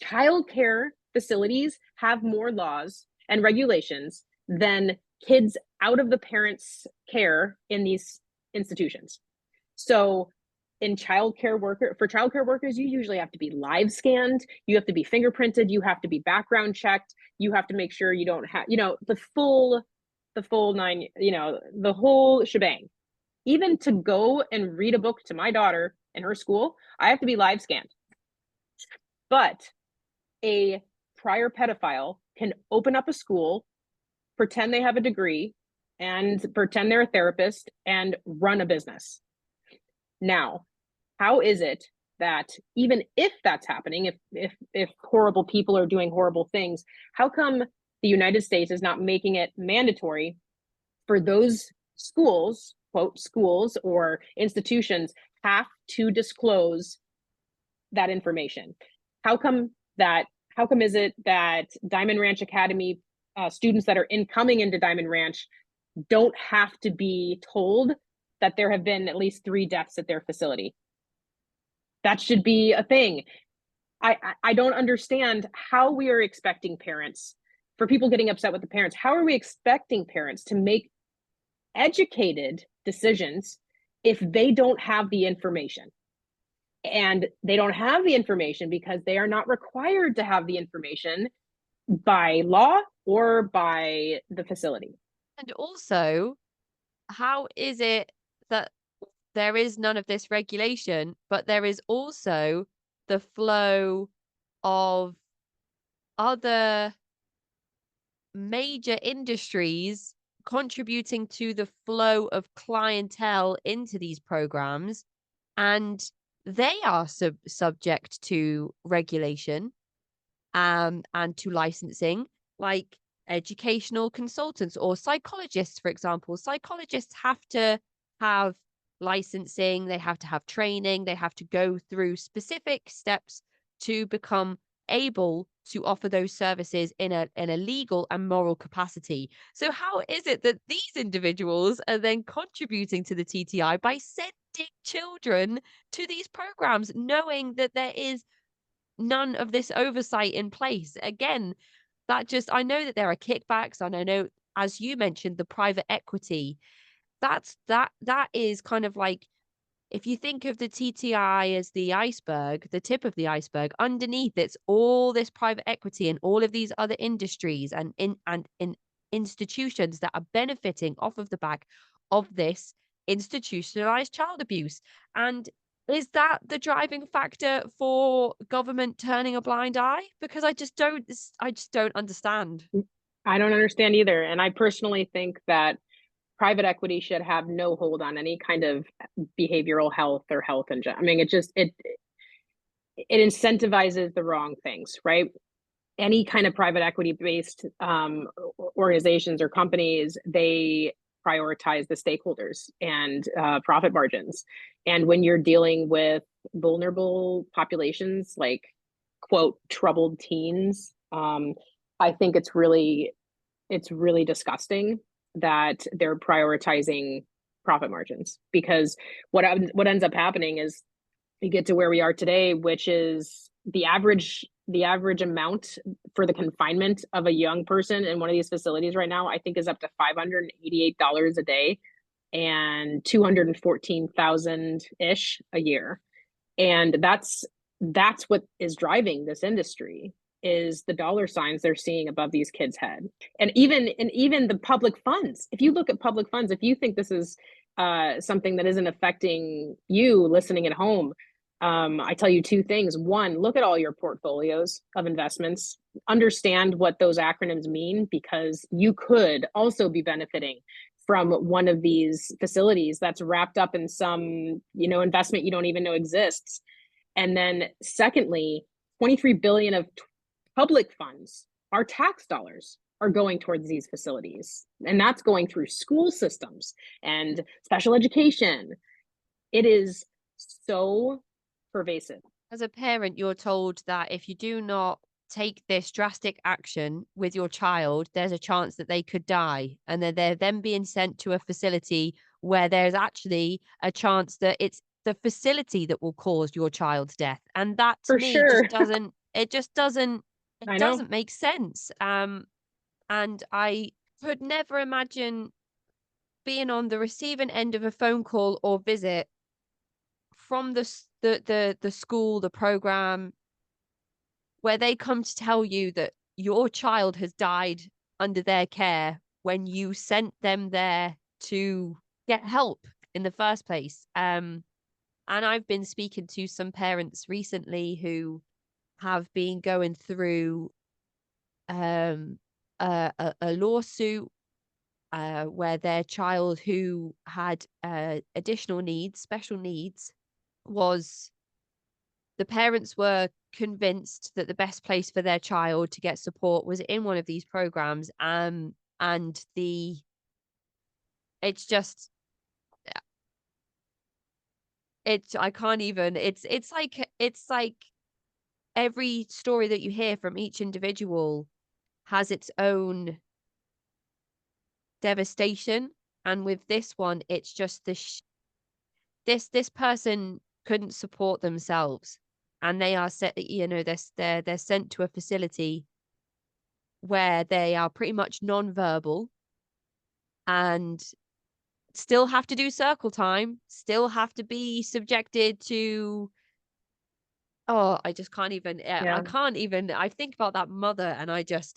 B: Childcare facilities have more laws and regulations than kids out of the parents' care in these institutions. So for childcare workers, you usually have to be live scanned, you have to be fingerprinted, you have to be background checked, you have to make sure you don't have, the full nine, the whole shebang. Even to go and read a book to my daughter in her school, I have to be live scanned. But a prior pedophile can open up a school, pretend they have a degree, and pretend they're a therapist and run a business. Now, how is it that even if that's happening, if horrible people are doing horrible things, how come the United States is not making it mandatory for those schools, quote, schools or institutions, have to disclose that information? How come is it that Diamond Ranch Academy students that are coming into Diamond Ranch don't have to be told that there have been at least 3 deaths at their facility? That should be a thing. I don't understand how we are expecting parents, for people getting upset with the parents, how are we expecting parents to make educated decisions if they don't have the information? And they don't have the information because they are not required to have the information by law or by the facility.
A: And also, how is it that there is none of this regulation, but there is also the flow of other major industries contributing to the flow of clientele into these programs, and they are subject to regulation and to licensing, like educational consultants or psychologists, for example. Psychologists have to have licensing, they have to have training, they have to go through specific steps to become able to offer those services in a legal and moral capacity. So how is it that these individuals are then contributing to the TTI by sending children to these programs, knowing that there is none of this oversight in place? Again, I know that there are kickbacks, and I know, as you mentioned, the private equity. That is kind of like, if you think of the TTI as the iceberg, the tip of the iceberg, underneath it's all this private equity and all of these other industries and in institutions that are benefiting off of the back of this institutionalized child abuse. And is that the driving factor for government turning a blind eye? Because I just don't understand.
B: I don't understand either. And I personally think that private equity should have no hold on any kind of behavioral health or health in general. I mean, it incentivizes the wrong things, right? Any kind of private equity based organizations or companies, they prioritize the stakeholders and profit margins. And when you're dealing with vulnerable populations like, quote, troubled teens, I think it's really disgusting that they're prioritizing profit margins, because what ends up happening is you get to where we are today, which is the average amount for the confinement of a young person in one of these facilities right now, I think, is up to $588 a day and 214,000 ish a year. And that's what is driving this industry, is the dollar signs they're seeing above these kids' head. And even the public funds. If you look at public funds, if you think this is something that isn't affecting you listening at home, I tell you two things. One, look at all your portfolios of investments, understand what those acronyms mean, because you could also be benefiting from one of these facilities that's wrapped up in some, investment you don't even know exists. And then secondly, 23 billion of public funds, our tax dollars, are going towards these facilities. And that's going through school systems and special education. It is so pervasive.
A: As a parent, you're told that if you do not take this drastic action with your child, there's a chance that they could die. And then they're then being sent to a facility where there's actually a chance that it's the facility that will cause your child's death. And that to
B: For
A: me
B: sure.
A: it
B: I know.
A: doesn't make sense. And I could never imagine being on the receiving end of a phone call or visit from the school, the program, where they come to tell you that your child has died under their care when you sent them there to get help in the first place. And I've been speaking to some parents recently who have been going through a lawsuit where their child who had additional needs, special needs, was the parents were convinced that the best place for their child to get support was in one of these programs. And it's just, I can't even, it's like every story that you hear from each individual has its own devastation. And with this one, it's just this person couldn't support themselves, and they are set, they're sent to a facility where they are pretty much non-verbal and still have to do circle time, still have to be subjected to, oh, I just can't even, I
B: Yeah,
A: can't even, I think about that mother and
B: I know.
A: it's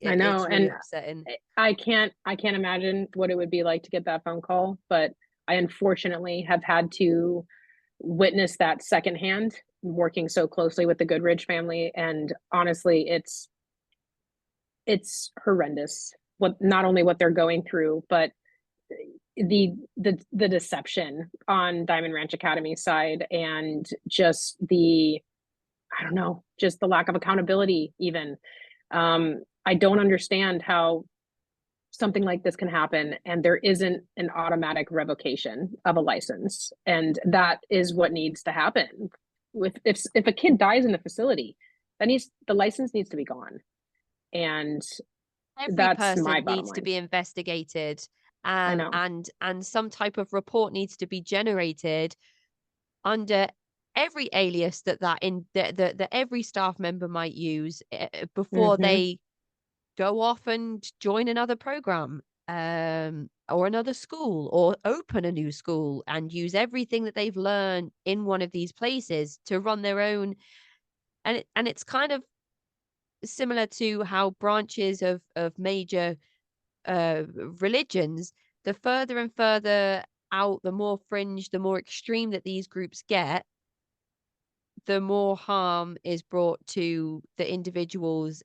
A: really
B: And
A: upsetting.
B: I can't imagine what it would be like to get that phone call, but I unfortunately have had to witness that secondhand, working so closely with the Goodridge family. And honestly, it's horrendous, what not only what they're going through, but the deception on Diamond Ranch Academy side, and just the, I don't know, just the lack of accountability even. I don't understand how something like this can happen and there isn't an automatic revocation of a license. And that is what needs to happen. With if a kid dies in the facility, the license needs to be gone. And
A: Every
B: that's my
A: person
B: bottom
A: needs to
B: line.
A: be investigated,
B: I know.
A: and some type of report needs to be generated under every alias that every staff member might use before
B: Mm-hmm.
A: they go off and join another program, or another school, or open a new school and use everything that they've learned in one of these places to run their own. And it's kind of similar to how branches of major religions, the further and further out, the more fringe, the more extreme that these groups get, the more harm is brought to the individuals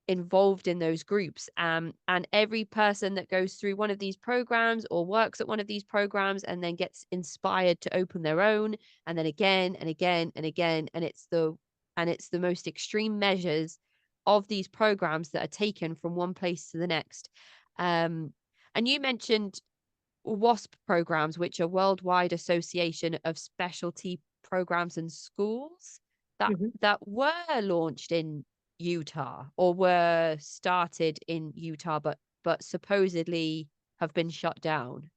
A: involved in those groups. And every person that goes through one of these programs or works at one of these programs and then gets inspired to open their own, and then again and again and again, and it's the most extreme measures of these programs that are taken from one place to the next. And And you mentioned WASP programs, which are Worldwide Association of Specialty Programs and Schools, that
B: Mhm.
A: that were launched in Utah or were started in Utah, but supposedly have been shut down.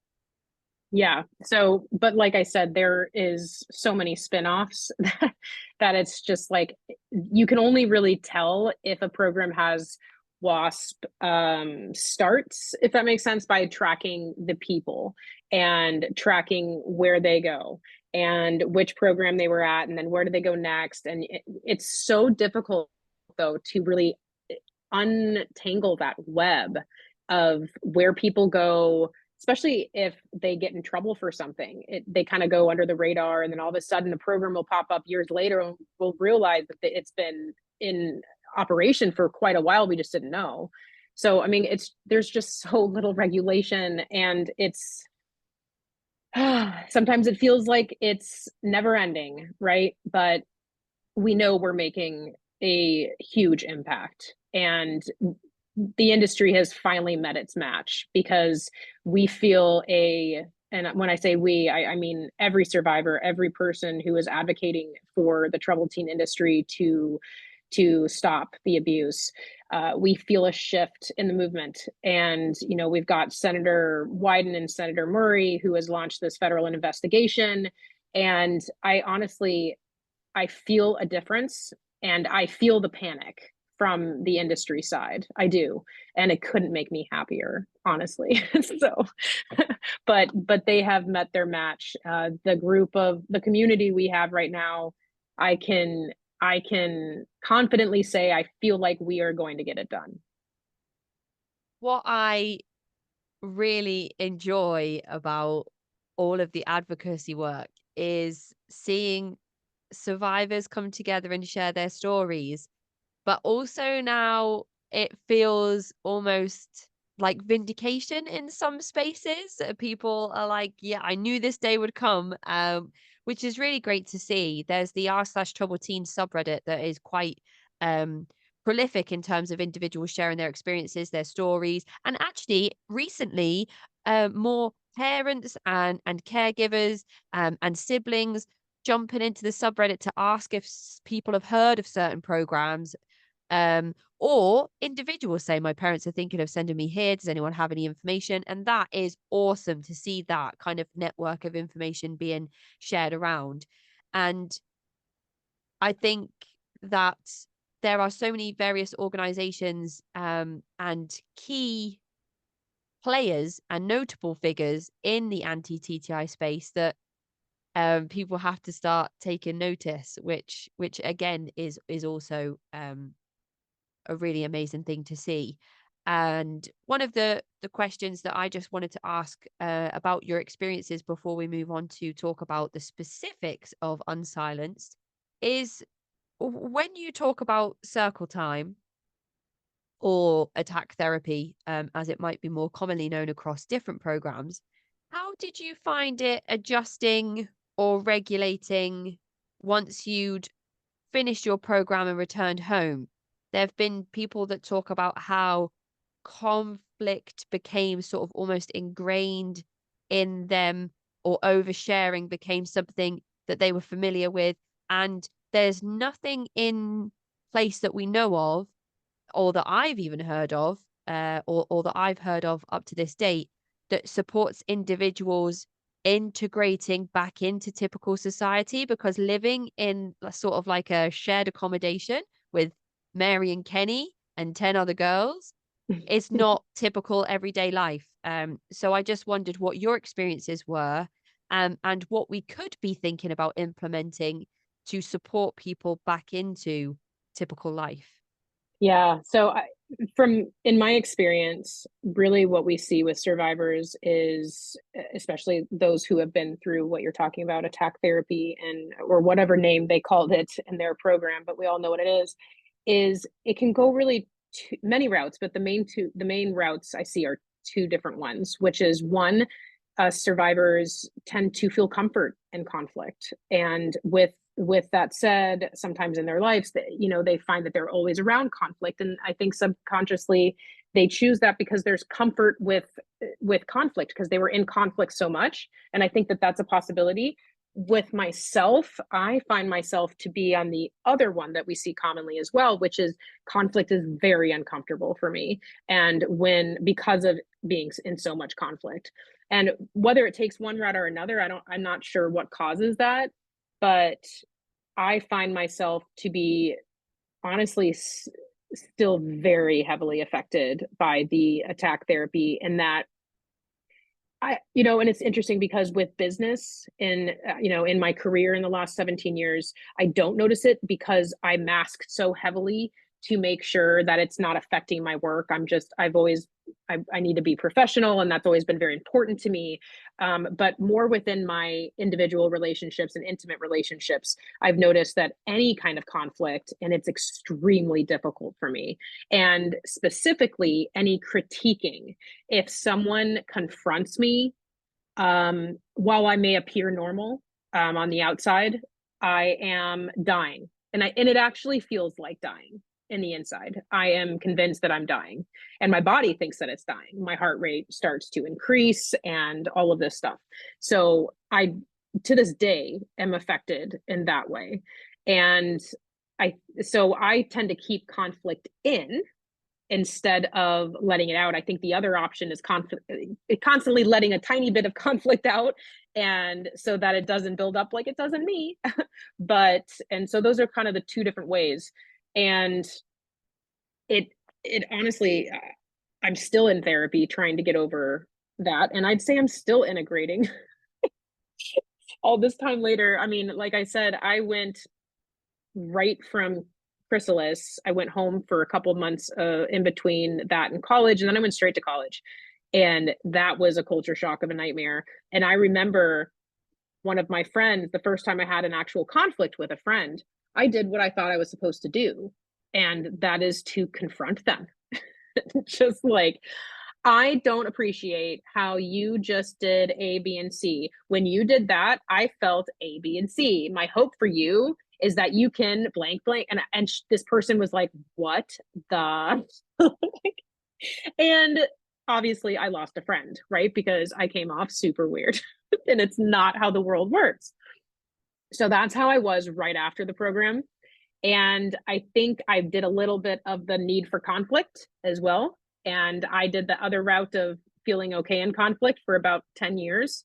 B: Yeah. So, but like I said, there is so many spin-offs that it's just like you can only really tell if a program has WASP starts, if that makes sense, by tracking the people and tracking where they go and which program they were at, and then where do they go next. And it's so difficult, though, to really untangle that web of where people go, especially if they get in trouble for something. They kind of go under the radar, and then all of a sudden, a program will pop up years later, and we'll realize that it's been in operation for quite a while. We just didn't know. So, I mean, there's just so little regulation, and it's sometimes it feels like it's never ending, right? But we know we're making a huge impact, and the industry has finally met its match because we feel and when I say we, I mean every survivor, every person who is advocating for the troubled teen industry to stop the abuse. We feel a shift in the movement, and we've got Senator Wyden and Senator Murray who has launched this federal investigation, and I feel a difference, and I feel the panic from the industry side. I do. And it couldn't make me happier, honestly. So, but they have met their match. The community we have right now, I can, I can confidently say I feel like we are going to get it done.
A: What I really enjoy about all of the advocacy work is seeing survivors come together and share their stories. But also now it feels almost like vindication in some spaces. People are like, yeah, I knew this day would come, which is really great to see. There's the r/trouble teen subreddit that is quite um, prolific in terms of individuals sharing their experiences, their stories. And actually, recently, more parents and caregivers and siblings jumping into the subreddit to ask if people have heard of certain programs, or individuals say, my parents are thinking of sending me here. Does anyone have any information? And that is awesome to see that kind of network of information being shared around. And I think that there are so many various organizations and key players and notable figures in the anti-TTI space that people have to start taking notice, which again is also a really amazing thing to see. And one of the questions that I just wanted to ask about your experiences before we move on to talk about the specifics of Unsilenced is when you talk about circle time or attack therapy, as it might be more commonly known across different programs, how did you find it adjusting or regulating once you'd finished your program and returned home? There have been people that talk about how conflict became sort of almost ingrained in them, or oversharing became something that they were familiar with. And there's nothing in place that we know of, or that I've even heard of, or that I've heard of up to this date, that supports individuals integrating back into typical society, because living in sort of like a shared accommodation with Mary and Kenny and 10 other girls is not typical everyday life. So I just wondered what your experiences were, and what we could be thinking about implementing to support people back into typical life.
B: Yeah. So, from in my experience, really what we see with survivors is, especially those who have been through what you're talking about, attack therapy, and or whatever name they called it in their program, but we all know what it is it can go really many routes, but the main routes I see are two different ones, which is one, survivors tend to feel comfort in conflict, and with that said, sometimes in their lives that they find that they're always around conflict, and I think subconsciously they choose that because there's comfort with conflict, because they were in conflict so much. And I think that that's a possibility. With myself, I find myself to be on the other one that we see commonly as well, which is conflict is very uncomfortable for me. And because of being in so much conflict, and whether it takes one route or another, I'm not sure what causes that, but I find myself to be honestly still very heavily affected by the attack therapy, and that and it's interesting because with business in my career in the last 17 years, I don't notice it because I mask so heavily to make sure that it's not affecting my work. I need to be professional, and that's always been very important to me. But more within my individual relationships and intimate relationships, I've noticed that any kind of conflict, and it's extremely difficult for me. And specifically, any critiquing. If someone confronts me, while I may appear normal on the outside, I am dying, and it actually feels like dying in the inside. I am convinced that I'm dying, and my body thinks that it's dying. My heart rate starts to increase, and all of this stuff. So I, to this day, am affected in that way, and I tend to keep conflict in instead of letting it out. I think the other option is constantly letting a tiny bit of conflict out, and so that it doesn't build up like it does in me. And so those are kind of the two different ways. And it honestly, I'm still in therapy trying to get over that. And I'd say I'm still integrating all this time later. I mean, like I said, I went right from chrysalis. I went home for a couple of months in between that and college, and then I went straight to college. And that was a culture shock of a nightmare. And I remember one of my friends, the first time I had an actual conflict with a friend, I did what I thought I was supposed to do, and that is to confront them. Just like, I don't appreciate how you just did A, B, and C. When you did that, I felt A, B, and C. My hope for you is that you can blank, blank. And this person was like, what the? And obviously, I lost a friend, right? Because I came off super weird, and it's not how the world works. So that's how I was right after the program. And I think I did a little bit of the need for conflict as well. And I did the other route of feeling okay in conflict for about 10 years.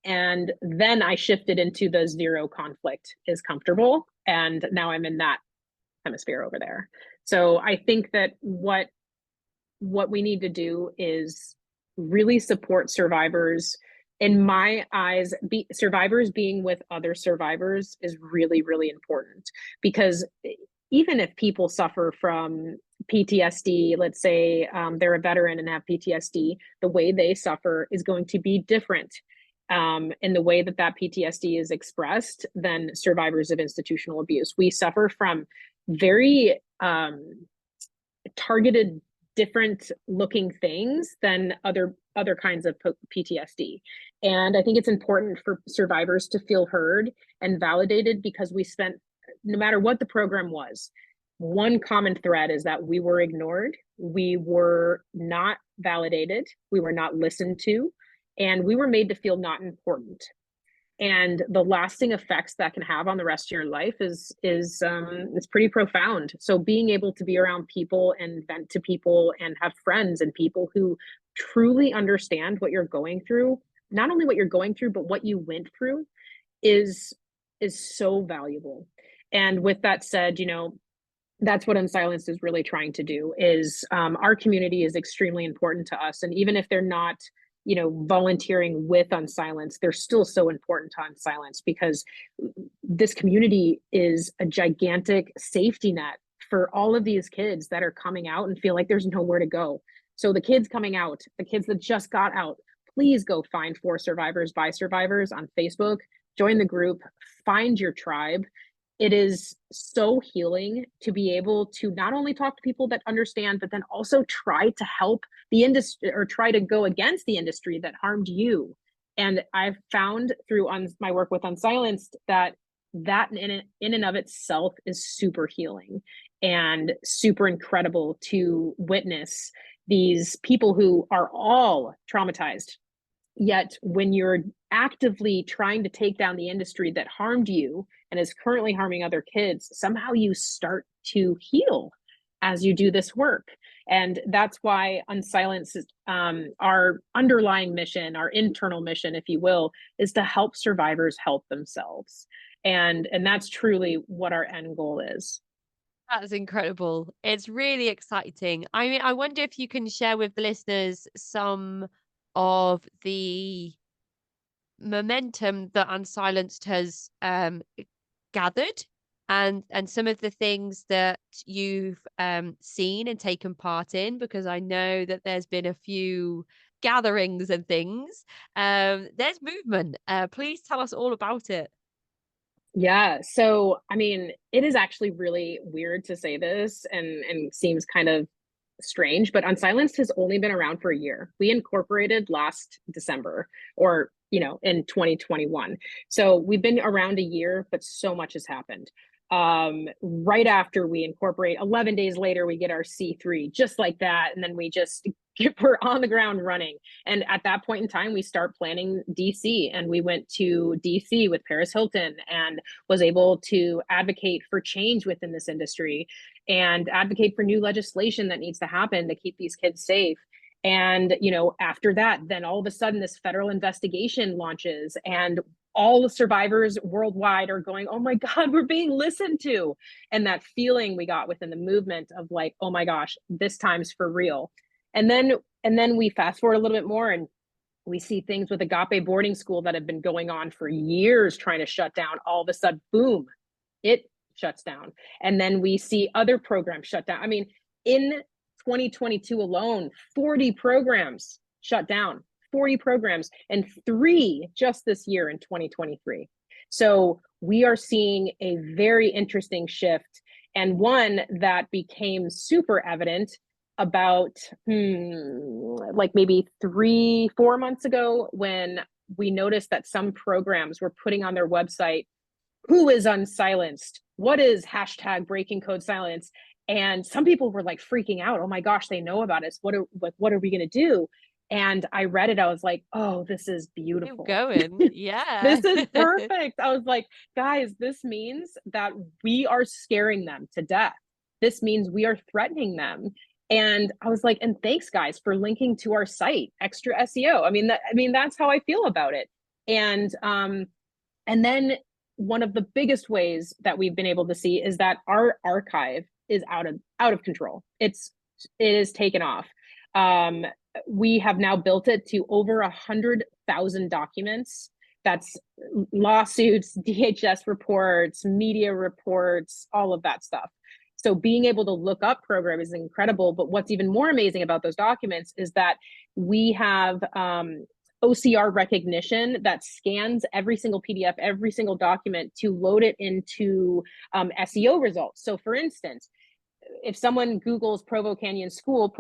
B: And then I shifted into the zero conflict is comfortable. And now I'm in that hemisphere over there. So I think that what we need to do is really support survivors. In my eyes, survivors being with other survivors is really, really important, because even if people suffer from PTSD, let's say they're a veteran and have PTSD, the way they suffer is going to be different in the way that PTSD is expressed than survivors of institutional abuse. We suffer from very targeted, different looking things than other kinds of PTSD. And I think it's important for survivors to feel heard and validated, because we spent, no matter what the program was, one common thread is that we were ignored, we were not validated, we were not listened to, and we were made to feel not important. And the lasting effects that can have on the rest of your life is pretty profound. So being able to be around people and vent to people and have friends and people who truly understand what you're going through, not only what you're going through, but what you went through, is so valuable. And with that said, that's what Unsilenced is really trying to do. Is our community is extremely important to us, and even if they're not volunteering with Unsilenced, they're still so important to Unsilenced, because this community is a gigantic safety net for all of these kids that are coming out and feel like there's nowhere to go. So the kids coming out, the kids that just got out, please go find For Survivors by Survivors on Facebook, join the group, find your tribe. It is so healing to be able to not only talk to people that understand, but then also try to help the industry, or try to go against the industry that harmed you. And I've found through my work with Unsilenced that in and of itself is super healing and super incredible to witness. these people who are all traumatized. Yet when you're actively trying to take down the industry that harmed you and is currently harming other kids, somehow you start to heal as you do this work. And that's why Unsilenced, our underlying mission, our internal mission, if you will, is to help survivors help themselves. And that's truly what our end goal is.
A: That's incredible. It's really exciting. I mean, I wonder if you can share with the listeners some of the momentum that Unsilenced has gathered, and some of the things that you've seen and taken part in, because I know that there's been a few gatherings and things. There's movement. Please tell us all about it.
B: Yeah. So, I mean, it is actually really weird to say this and seems kind of strange, but Unsilenced has only been around for a year. We incorporated last December or, in 2021. So we've been around a year, but so much has happened. Right after we incorporate, 11 days later, we get our C3, just like that. And then we're on the ground running. And at that point in time, we start planning DC, and we went to DC with Paris Hilton and was able to advocate for change within this industry and advocate for new legislation that needs to happen to keep these kids safe. And, after that, then all of a sudden this federal investigation launches, and all the survivors worldwide are going, oh my God, we're being listened to. And that feeling we got within the movement of like, oh my gosh, this time's for real. And then we fast forward a little bit more, and we see things with Agape boarding school that have been going on for years trying to shut down. All of a sudden, boom, it shuts down. And then we see other programs shut down. I mean, in 2022 alone, 40 programs shut down, 40 programs, and 3 just this year in 2023. So we are seeing a very interesting shift, and one that became super evident about like maybe 3-4 months ago, when we noticed that some programs were putting on their website, who is unsilenced? What is hashtag breaking code silence? And some people were like freaking out. Oh my gosh, they know about us. What are we going to do? And I read it. I was like, oh, this is beautiful.
A: Keep going. Yeah.
B: This is perfect. I was like, guys, this means that we are scaring them to death. This means we are threatening them. And I was like, and thanks guys for linking to our site, extra SEO. I mean, that's how I feel about it. And then one of the biggest ways that we've been able to see is that our archive is out of control. It is taken off. We have now built it to over 100,000 documents. That's lawsuits, DHS reports, media reports, all of that stuff. So being able to look up program is incredible. But what's even more amazing about those documents is that we have OCR recognition that scans every single PDF, every single document to load it into SEO results. So for instance, if someone Googles Provo Canyon School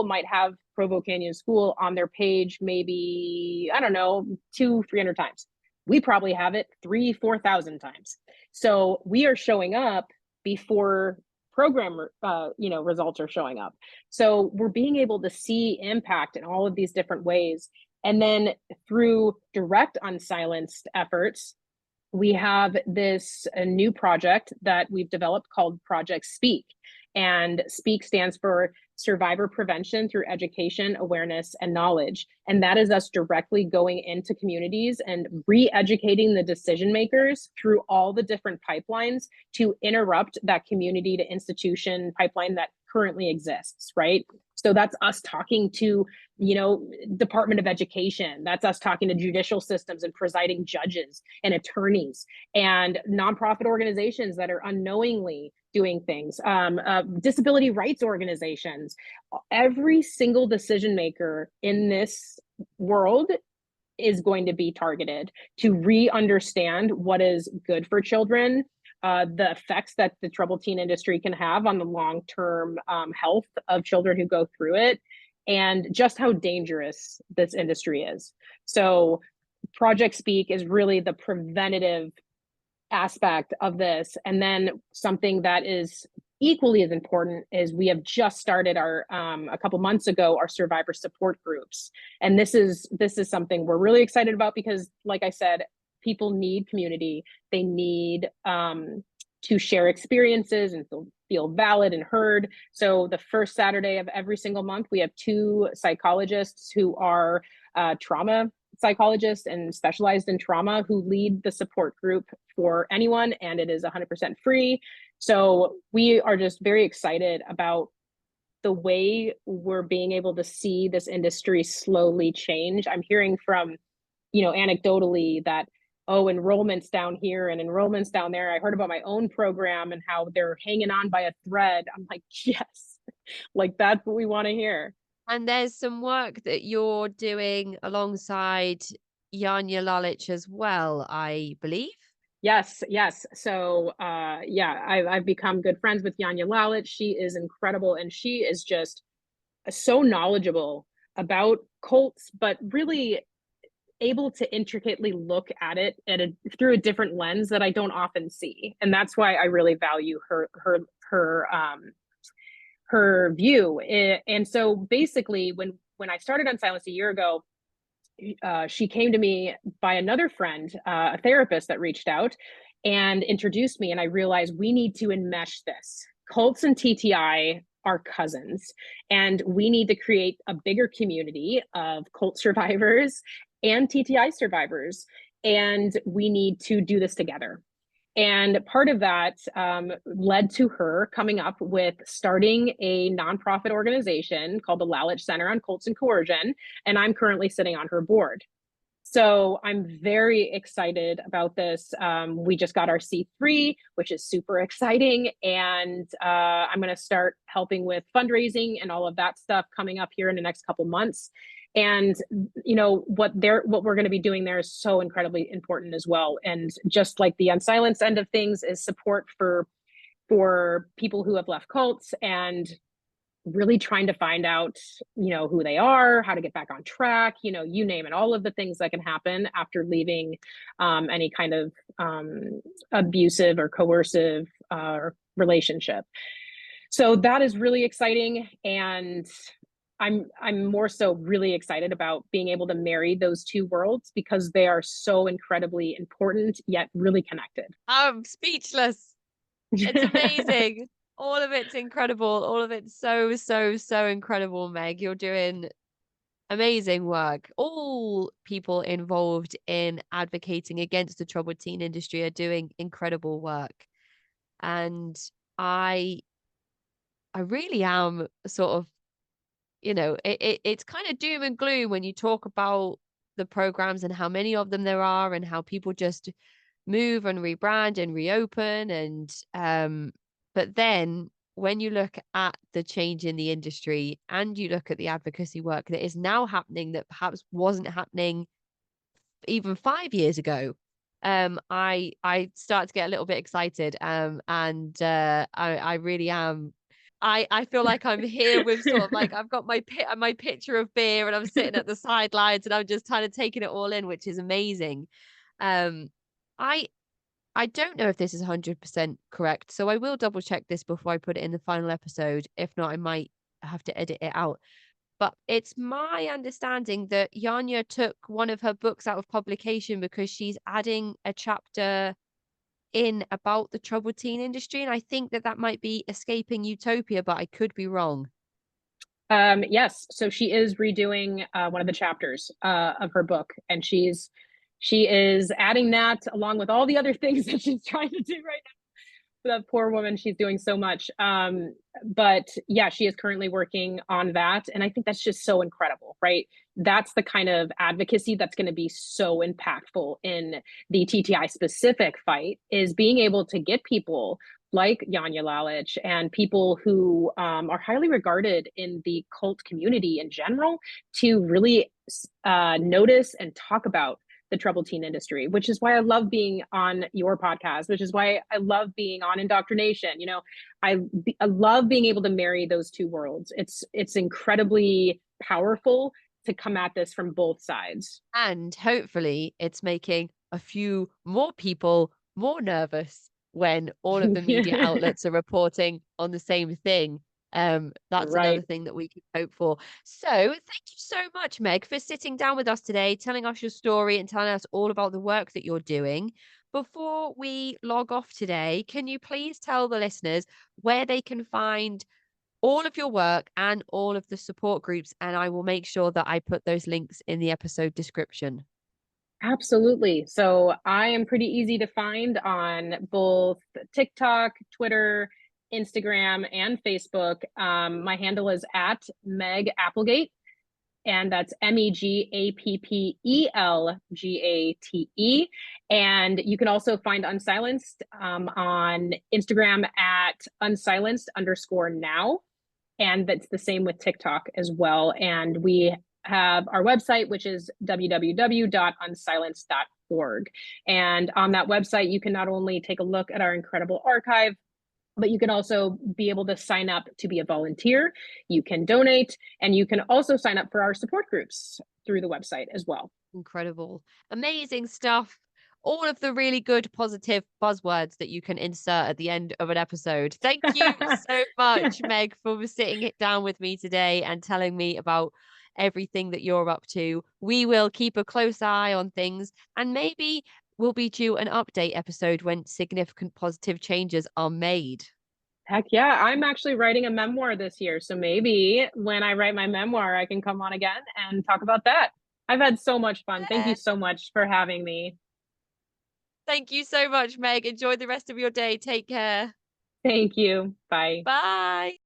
B: might have Provo Canyon School on their page, maybe, I don't know, 200-300 times. We probably have it 3,000-4,000 times. So we are showing up before program results are showing up. So we're being able to see impact in all of these different ways. And then through direct Unsilenced efforts, we have a new project that we've developed called Project Speak. And Speak stands for Survivor Prevention through Education, Awareness, and Knowledge. And that is us directly going into communities and re-educating the decision makers through all the different pipelines to interrupt that community to institution pipeline that currently exists, right? So that's us talking to, Department of Education. That's us talking to judicial systems and presiding judges and attorneys and nonprofit organizations that are unknowingly doing things, disability rights organizations. Every single decision maker in this world is going to be targeted to re-understand what is good for children, the effects that the troubled teen industry can have on the long-term health of children who go through it, and just how dangerous this industry is. So Project Speak is really the preventative aspect of this. And then something that is equally as important is we have just started our a couple months ago our survivor support groups, and this is something we're really excited about because, like I said, people need community. They need to share experiences and feel valid and heard. So the first Saturday of every single month, we have two psychologists who are trauma psychologists and specialized in trauma who lead the support group for anyone, and it is 100% free. So we are just very excited about the way we're being able to see this industry slowly change. I'm hearing from, anecdotally that, oh, enrollments down here and enrollments down there. I heard about my own program and how they're hanging on by a thread. I'm like, yes, like that's what we want to hear.
A: And there's some work that you're doing alongside Janja Lalich as well, I believe.
B: Yes, yes. So yeah, I've become good friends with Janja Lalich. She is incredible, and she is just so knowledgeable about cults, but really able to intricately look at it through a different lens that I don't often see. And that's why I really value her view. And so basically when I started Unsilenced a year ago, she came to me by another friend, a therapist that reached out and introduced me. And I realized we need to enmesh this. Cults and TTI are cousins, and we need to create a bigger community of cult survivors and TTI survivors. And we need to do this together. And part of that led to her coming up with starting a nonprofit organization called the Lalich Center on Cults and Coercion. And I'm currently sitting on her board. So I'm very excited about this. We just got our C3, which is super exciting. And I'm going to start helping with fundraising and all of that stuff coming up here in the next couple months. And what we're going to be doing there is so incredibly important as well. And just like the Unsilenced end of things is support for people who have left cults and really trying to find out, who they are, how to get back on track, you name it, all of the things that can happen after leaving any kind of abusive or coercive relationship. So that is really exciting. And I'm more so really excited about being able to marry those two worlds because they are so incredibly important yet really connected.
A: I'm speechless. It's amazing. All of it's incredible. All of it's so, so, so incredible, Meg. You're doing amazing work. All people involved in advocating against the troubled teen industry are doing incredible work. And I I really am sort of, it's kind of doom and gloom when you talk about the programs and how many of them there are and how people just move and rebrand and reopen. And but then when you look at the change in the industry and you look at the advocacy work that is now happening that perhaps wasn't happening even 5 years ago, I start to get a little bit excited. And I really am. I feel like I'm here with sort of like I've got my pitcher of beer and I'm sitting at the sidelines and I'm just kind of taking it all in, which is amazing. Um, I I don't know if this is 100% correct, so I will double check this before I put it in the final episode. If not, I might have to edit it out. But it's my understanding that Yanya took one of her books out of publication because she's adding a chapter in about the troubled teen industry. And I think that that might be Escaping Utopia, but I could be wrong.
B: Yes, so she is redoing one of the chapters of her book, and she is adding that along with all the other things that she's trying to do right now. That poor woman, she's doing so much. But yeah, she is currently working on that. And I think that's just so incredible, right? That's the kind of advocacy that's going to be so impactful in the TTI specific fight, is being able to get people like Janja Lalich and people who are highly regarded in the cult community in general to really notice and talk about the troubled teen industry, which is why I love being on your podcast, which is why I love being on Indoctrination. I love being able to marry those two worlds. It's incredibly powerful to come at this from both sides.
A: And hopefully it's making a few more people more nervous when all of the media outlets are reporting on the same thing. That's another
B: Right.
A: thing that we could hope for. So thank you so much, Meg, for sitting down with us today, telling us your story and telling us all about the work that you're doing. Before we log off today, can you please tell the listeners where they can find all of your work and all of the support groups? And I will make sure that I put those links in the episode description.
B: Absolutely. So I am pretty easy to find on both TikTok, Twitter, Instagram, and Facebook. My handle is at Meg Applegate, and that's Megappelgate. And you can also find Unsilenced on Instagram at unsilenced_now. And that's the same with TikTok as well. And we have our website, which is www.unsilenced.org. And on that website, you can not only take a look at our incredible archive, but you can also be able to sign up to be a volunteer. You can donate, and you can also sign up for our support groups through the website as well.
A: Incredible. Amazing stuff. All of the really good positive buzzwords that you can insert at the end of an episode. Thank you so much, Meg, for sitting it down with me today and telling me about everything that you're up to. We will keep a close eye on things, and maybe we'll be due an update episode when significant positive changes are made.
B: Heck yeah, I'm actually writing a memoir this year. So maybe when I write my memoir, I can come on again and talk about that. I've had so much fun. Thank you
A: Yeah.
B: so much for having me.
A: Thank you so much, Meg. Enjoy the rest of your day. Take care.
B: Thank you. Bye.
A: Bye.